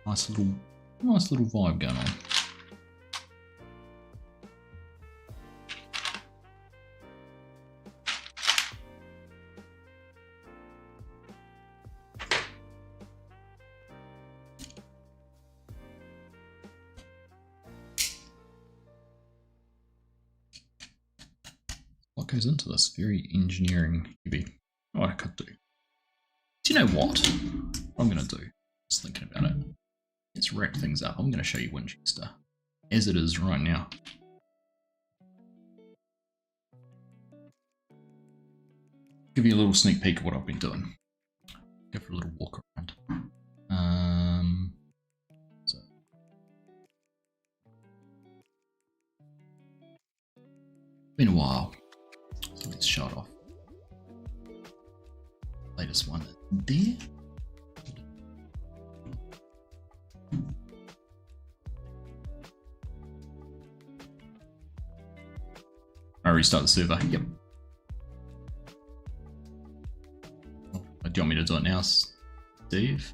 Nice little vibe going on. What goes into this? Very engineering heavy. Oh, I could do. Do you know what I'm going to do? Just thinking about it. Let's wrap things up. I'm going to show you Winchester as it is right now. Give you a little sneak peek of what I've been doing. Go for a little walk around. So. Been a while. So let's show it off. Latest one there. I restart the server. Yep. Do you want me to do it now, Steve?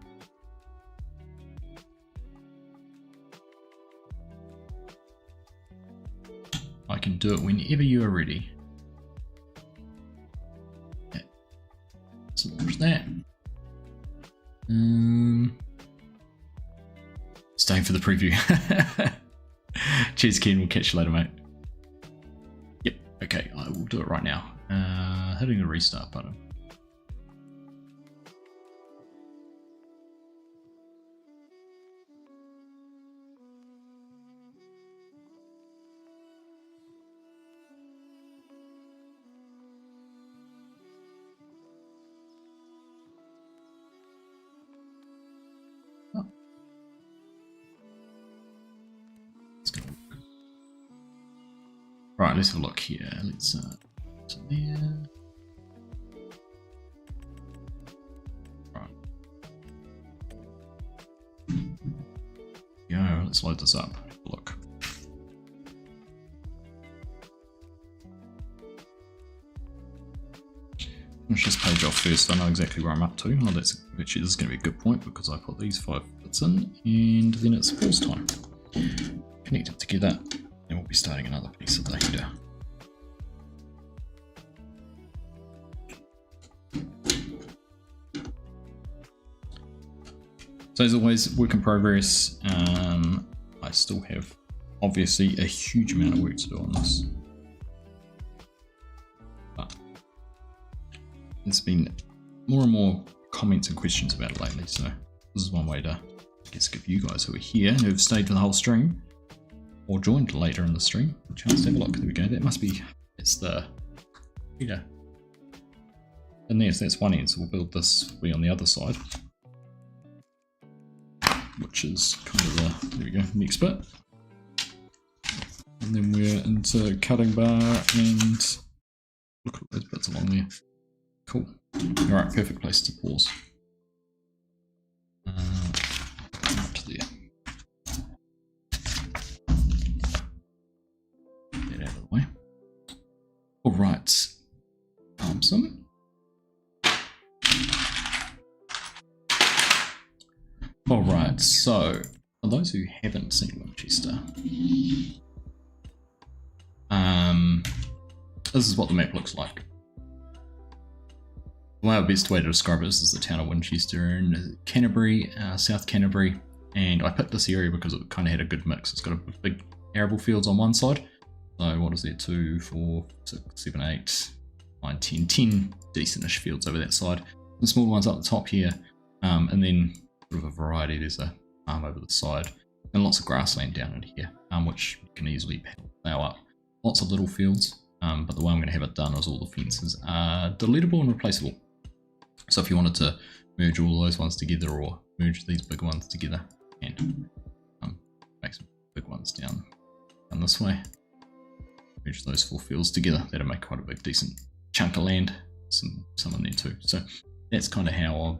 I can do it whenever you are ready. Okay. So launch that. Staying for the preview. Cheers, Ken. We'll catch you later, mate. Yep. Okay, I will do it right now. Hitting the restart button. Right, let's have a look here. Let's to there. Right. Go, let's load this up. Have a look. Finish this page off first. I know exactly where I'm up to. Oh, that's actually, this is going to be a good point because I put these 5 bits in, and then it's pause time. Connect it together. And we'll be starting another piece of the header. So as always, work in progress. I still have obviously a huge amount of work to do on this. But there's been more and more comments and questions about it lately, so this is one way to, I guess, give you guys who are here and who have stayed for the whole stream or joined later in the stream a chance to have a look. There we go. That must be, it's the header. And yes, that's one end, so we'll build this way on the other side, which is kind of the, there we go, next bit. And then we're into cutting bar and Look at those bits along there. Cool. Alright, perfect place to pause. Up to there. Get out of the way. Alright. Awesome. Alright, so for those who haven't seen Winchester, this is what the map looks like. The best way to describe it is the town of Winchester in Canterbury, South Canterbury, and I picked this area because it kind of had a good mix. It's got a big arable fields on one side, so what is there, 2, 4, 6, 7, 8, 9, 10 decentish fields over that side. The smaller ones up the top here, and then sort of a variety. There's a farm over the side, and lots of grassland down in here, which you can easily plough up. Lots of little fields, but the way I'm going to have it done is all the fences are deletable and replaceable. So if you wanted to merge all those ones together or merge these big ones together, and make some big ones down this way, merge those 4 fields together, that'll make quite a big decent chunk of land, some in there too. So that's kind of how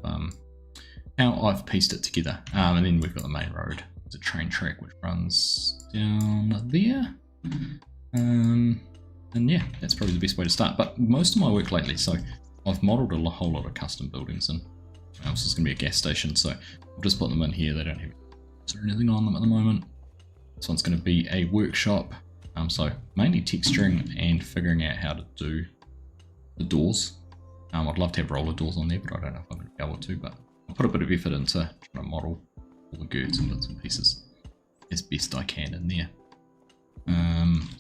I've pieced it together. And then we've got the main road. There's a train track which runs down there. And yeah, that's probably the best way to start. But most of my work lately, so I've modelled a whole lot of custom buildings, and this is going to be a gas station, so I've just put them in here. They don't have anything on them at the moment. This one's going to be a workshop, so mainly texturing and figuring out how to do the doors. I'd love to have roller doors on there, but I don't know if I'm going to be able to, but I'll put a bit of effort into trying to model all the girds and bits and pieces as best I can in there.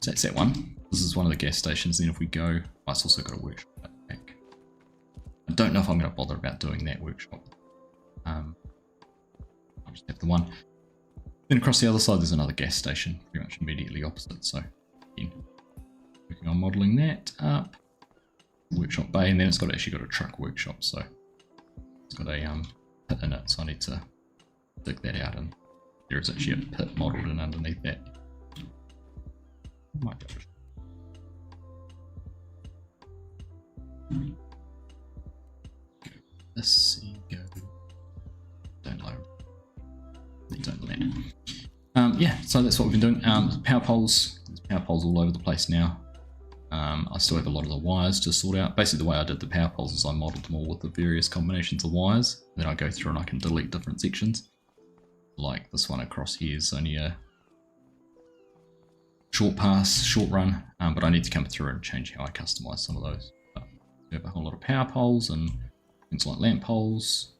So that's that one. This is one of the gas stations. Then if we go, it's also got a workshop at the back. I don't know if I'm going to bother about doing that workshop. I'll just have the one. Then across the other side there's another gas station, pretty much immediately opposite. So again, working on modelling that up. Workshop bay, and then it's actually got a truck workshop, so it's got a pit in it, so I need to dig that out, and there is actually a pit modelled in underneath that. Might go. This go. Don't load. Don't land. Yeah, so that's what we've been doing. Power poles. There's power poles all over the place now. I still have a lot of the wires to sort out. Basically the way I did the power poles is I modelled them all with the various combinations of wires. Then I go through and I can delete different sections. Like this one across here is only a short pass, short run, but I need to come through and change how I customise some of those. But we have a whole lot of power poles and things like lamp poles.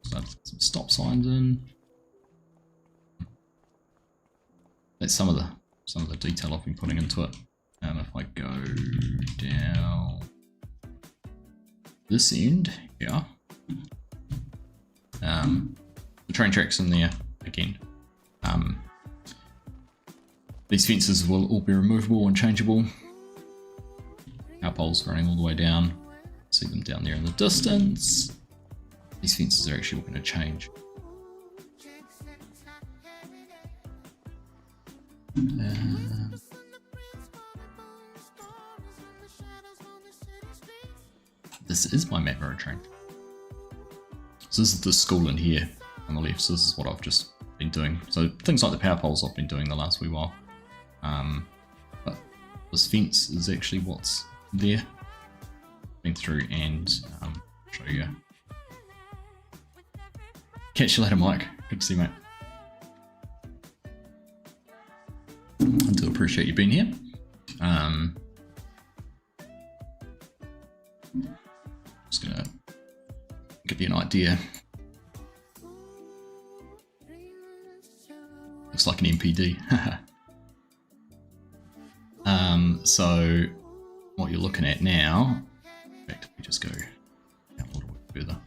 Started to put some stop signs in. That's some of the detail I've been putting into it. If I go down this end here, the train tracks in there again. These fences will all be removable and changeable. Our poles running all the way down. See them down there in the distance. These fences are actually all going to change. This is my macro train. So this is the school in here on the left. So this is what I've just been doing. So things like the power poles I've been doing the last wee while. But this fence is actually what's there. Been through and show you. Catch you later, Mike. Good to see you, mate. I do appreciate you being here. Just gonna give you an idea. Looks like an MPD. So what you're looking at now, in fact, if we just go down a little bit further,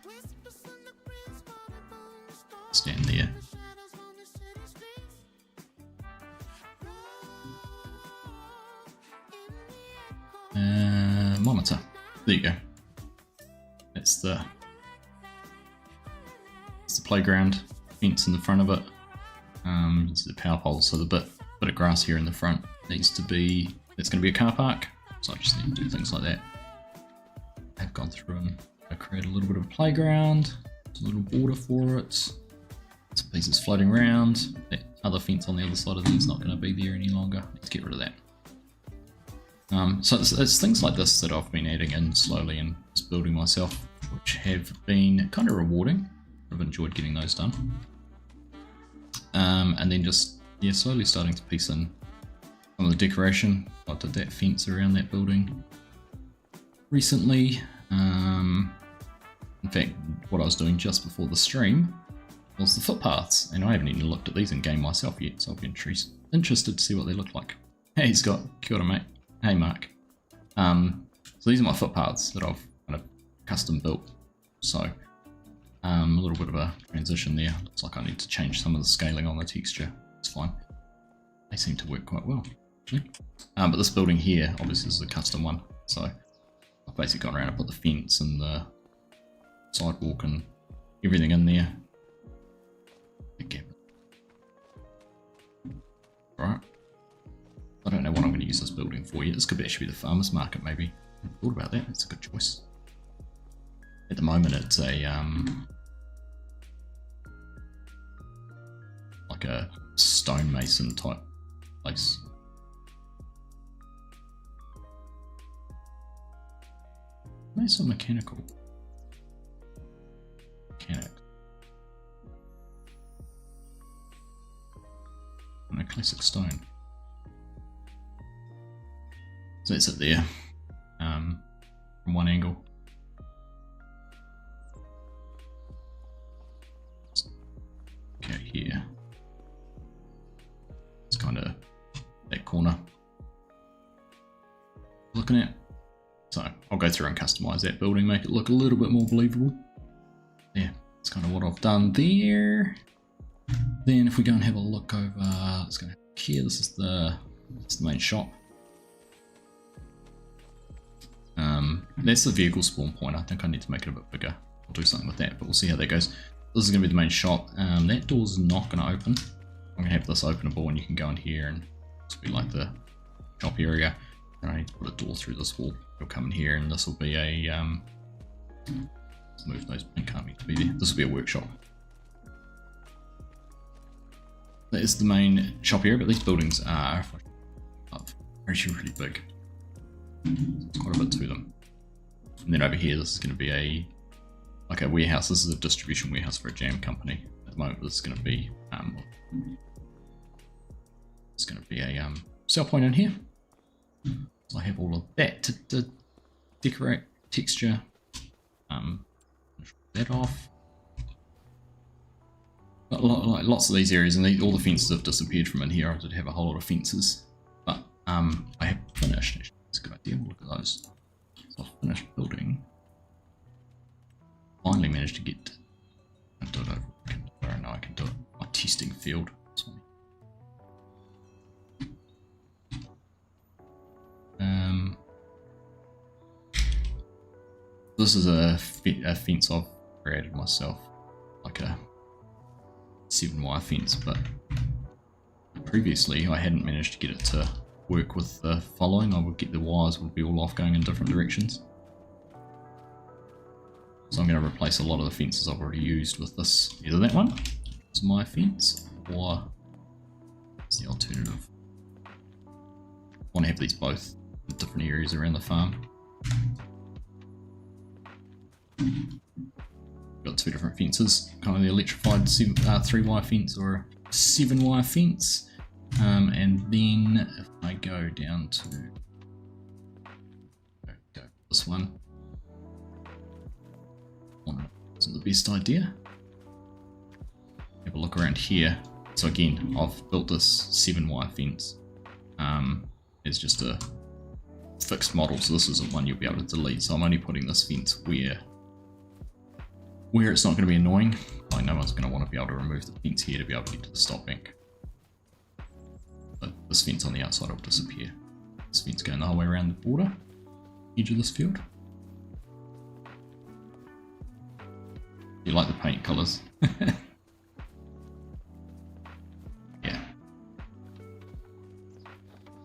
stand there. Monitor. There you go. That's the playground, fence in the front of it. This is the power poles, so the bit of grass here in the front needs to be, it's going to be a car park. So I just need to do things like that. I've gone through and I create a little bit of a playground, a little border for it. Some pieces floating around. That other fence on the other side of there is not going to be there any longer. Let's get rid of that. So it's things like this that I've been adding in slowly and just building myself, which have been kind of rewarding. I've enjoyed getting those done. And then just, yeah, slowly starting to piece in some of the decoration. I did that fence around that building recently. In fact, what I was doing just before the stream was the footpaths, and I haven't even looked at these in game myself yet, so I'll be interested to see what they look like. Hey Scott, kia ora mate. Hey Mark. So these are my footpaths that I've kind of custom built. So a little bit of a transition there. Looks like I need to change some of the scaling on the texture. It's fine. They seem to work quite well, actually. But this building here, obviously, is a custom one. So I've basically gone around and put the fence and the sidewalk and everything in there. Right. I don't know what I'm going to use this building for yet. This could actually be the farmer's market, maybe. I haven't thought about that. That's a good choice. At the moment, it's a like a stonemason type place. Maybe some mechanical. Mechanic. And a classic stone. So that's it there, from one angle. Okay, here. It's kind of that corner. Looking at. So I'll go through and customize that building, make it look a little bit more believable. Yeah, that's kind of what I've done there. Then if we go and have a look over, let's go here. This is the main shop. That's the vehicle spawn point. I think I need to make it a bit bigger. I'll do something with that, but we'll see how that goes. This is going to be the main shop. That door's not going to open. I'm going to have this openable, and you can go in here, and this will be like the shop area. And I need to put a door through this wall. You'll come in here, and this will be a let's move those pink army to be there. This will be a workshop. That is the main shop area, but these buildings are actually really big. There's quite a bit to them. And then over here, this is going to be a warehouse. This is a distribution warehouse for a jam company. At the moment, this is going to be a sell point in here. So I have all of that to decorate, texture, finish that off. But lots of these areas, and all the fences have disappeared from in here. I did have a whole lot of fences, but I have finished. Actually, that's a good idea. Look at those. So I've finished building. Finally managed to get. I do it over. I don't know. I can do it. My testing field. This is a fence I've created myself, like a 7-wire fence, but previously I hadn't managed to get it to work with the following. I would get the wires would be all off going in different directions. So I'm going to replace a lot of the fences I've already used with this. Either that one is my fence, or it's the alternative. I want to have these both in different areas around the farm. Got 2 different fences, kind of the electrified 3-wire fence or a 7-wire fence. And then if I go down to go this one, isn't the best idea. Have a look around here. So again, I've built this 7-wire fence. It's just a fixed model, so this isn't one you'll be able to delete. So I'm only putting this fence where it's not going to be annoying. Like no one's going to want to be able to remove the fence here to be able to get to the stop bank. But this fence on the outside will disappear. This fence going the whole way around the border, edge of this field. You like the paint colours? Yeah.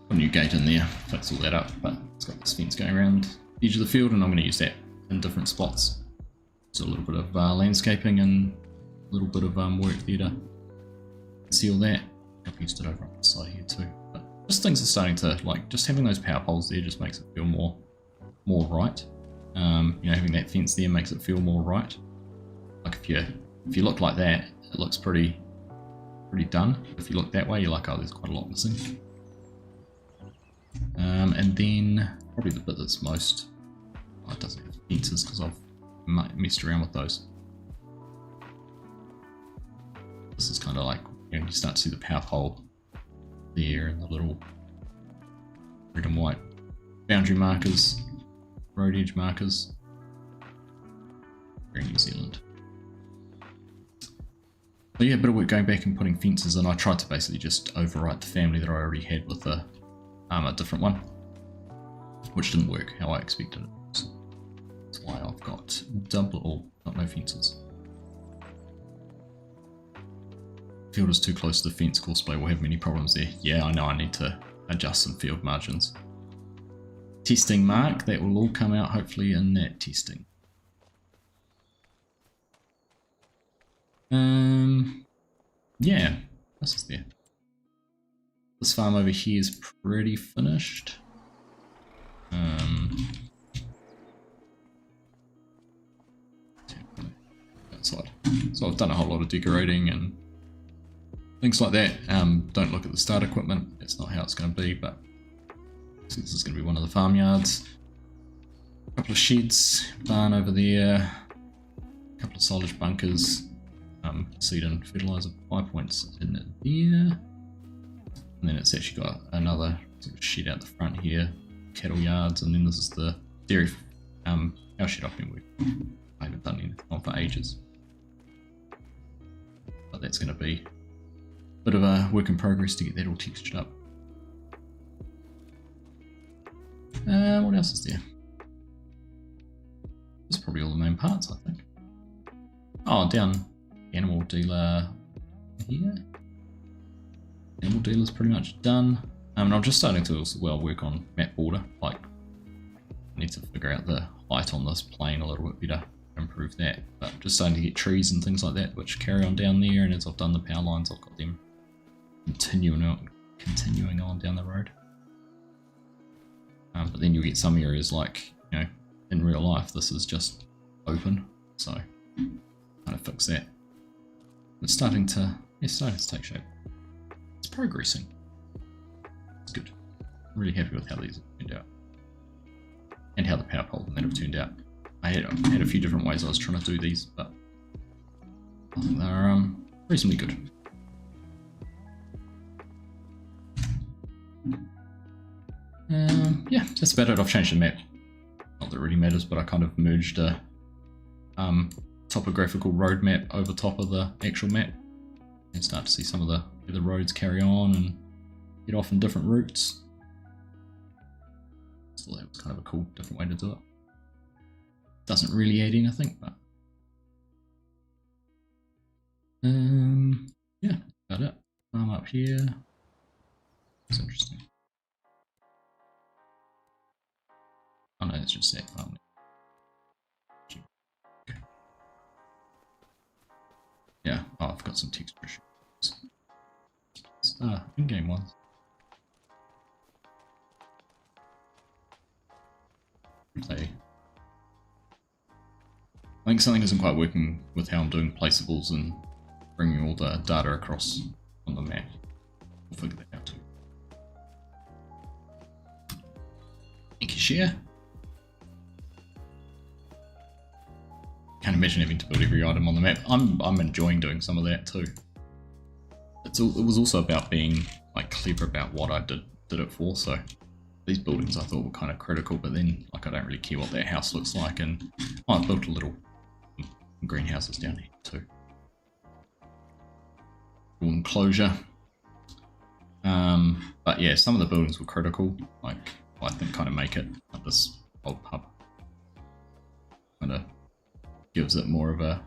Put a new gate in there, fix all that up, but it's got this fence going around the edge of the field, and I'm going to use that in different spots. So a little bit of landscaping and a little bit of work there to seal that. I've used it over on the side here too. But just things are starting to, like, just having those power poles there just makes it feel more right. You know, having that fence there makes it feel more right. Like if you look like that, it looks pretty done. If you look that way, you're like, oh, there's quite a lot missing. And then probably the bit that's most, oh, it doesn't have fences because I've messed around with those. This is kind of like, you know, you start to see the power pole there and the little red and white boundary markers, road edge markers. Very New Zealand. But yeah, a bit of work going back and putting fences in. I tried to basically just overwrite the family that I already had with a different one, which didn't work how I expected it. So that's why I've got no fences. Field is too close to the fence. Courseplay will have many problems there. Yeah, I know, I need to adjust some field margins. Testing mark, that will all come out hopefully in that testing. Yeah, this is there. This farm over here is pretty finished. Outside. So I've done a whole lot of decorating and things like that. Don't look at the start equipment. That's not how it's going to be, but so this is going to be one of the farmyards. A couple of sheds, barn over there, a couple of silage bunkers, seed and fertilizer 5 points in it there. And then it's actually got another sort of shed out the front here, cattle yards, and then this is the dairy cow shed I've been working. I haven't done anything on for ages. But that's going to be a bit of a work in progress to get that all textured up. What else is there? That's probably all the main parts, I think. Oh, down animal dealer here. Animal dealer's pretty much done. And I'm just starting to as well work on map border. Like, I need to figure out the height on this plane a little bit better, improve that. But just starting to get trees and things like that, which carry on down there. And as I've done the power lines, I've got them continuing on down the road. But then you'll get some areas like, you know, in real life, this is just open. So, kind of fix that. It's starting to take shape. It's progressing. It's good. I'm really happy with how these have turned out. And how the power poles and that have turned out. I had a few different ways I was trying to do these, but I think they're reasonably good. Yeah, that's about it. I've changed the map. Not that it really matters, but I kind of merged a topographical road map over top of the actual map, and start to see some of the roads carry on and get off in different routes. So that was kind of a cool, different way to do it. Doesn't really add anything, but yeah, about it. Farm up here. It's interesting. Oh no, it's just that farm. Okay. Yeah, oh, I've got some texture issues. In-game ones. I think something isn't quite working with how I'm doing placeables and bringing all the data across on the map. We'll figure that out too. Thank you, Share. Can't imagine having to build every item on the map. I'm enjoying doing some of that too. It was also about being like clever about what I did it for. So these buildings I thought were kind of critical, but then like I don't really care what that house looks like, and I built a little greenhouses down here too. Little enclosure. But yeah, some of the buildings were critical. Like I think kind of make it like this old pub. Kind of gives it more of a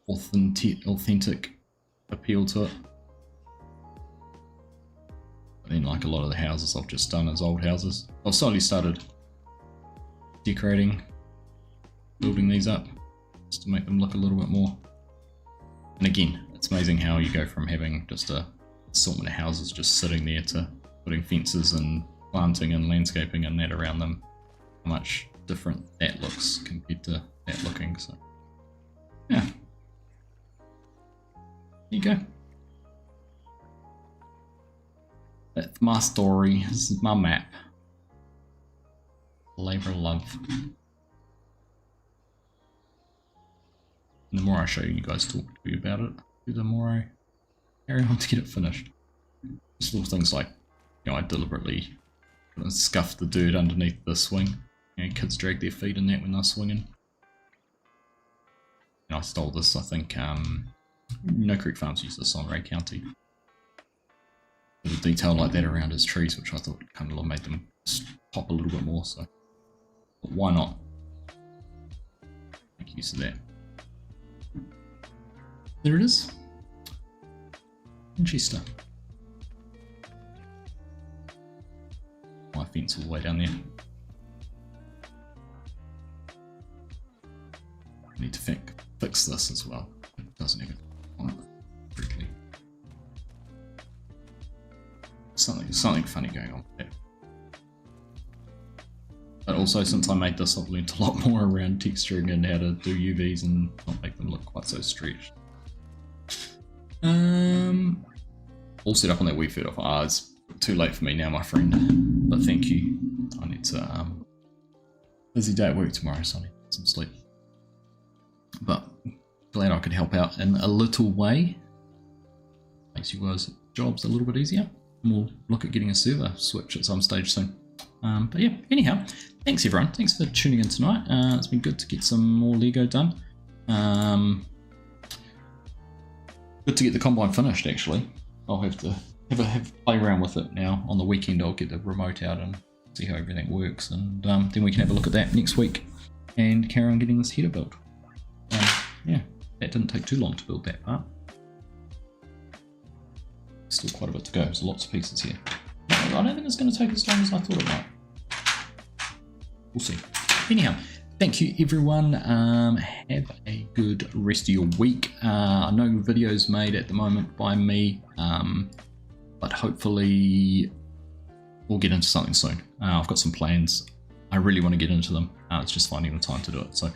authentic appeal to it. But then like a lot of the houses I've just done as old houses. I've slowly started decorating, building these up just to make them look a little bit more. And again, it's amazing how you go from having just a assortment of houses just sitting there to putting fences and planting and landscaping and that around them. How much different that looks compared to that looking. So yeah, there you go. That's my story. This is my map. Labour of love. And the more I show you, you guys talk to me about it, the more I carry on to get it finished. Just little things like, you know, I deliberately scuffed the dirt underneath the swing. You know, kids drag their feet in that when they're swinging. And I stole this, I think, No Creek Farms used this on Ray County. Little detail like that around his trees, which I thought kind of made them pop a little bit more, so but why not make use of that. There it is. Winchester. My fence all the way down there. I need to fix this as well. It doesn't even on it correctly. Something funny going on there. But also, since I made this, I've learned a lot more around texturing and how to do UVs and not make them look quite so stretched. All set up on that wee foot off. Ah, it's too late for me now, my friend. But thank you. I need to busy day at work tomorrow, so I need some sleep. But glad I could help out in a little way. Makes you guys' jobs a little bit easier. And we'll look at getting a server switch at some stage soon. But yeah, anyhow, thanks everyone. Thanks for tuning in tonight. It's been good to get some more Lego done. Good to get the combine finished, actually. I'll have to play around with it now. On the weekend I'll get the remote out and see how everything works, and then we can have a look at that next week and carry on getting this header built. Yeah, that didn't take too long to build that part. Still quite a bit to go. There's lots of pieces here. I don't think it's going to take as long as I thought it might. We'll see. Anyhow, thank you everyone. Have a good rest of your week. No videos made at the moment by me, but hopefully we'll get into something soon. I've got some plans. I really want to get into them. It's just finding the time to do it. So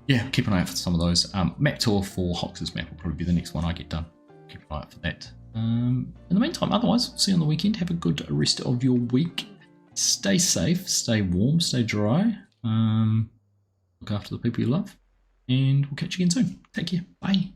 yeah, keep an eye out for some of those. Map tour for Hox's map will probably be the next one I get done. Keep an eye out for that. In the meantime, otherwise, see you on the weekend. Have a good rest of your week. Stay safe, stay warm, stay dry. Look after the people you love, and we'll catch you again soon. Take care. Bye.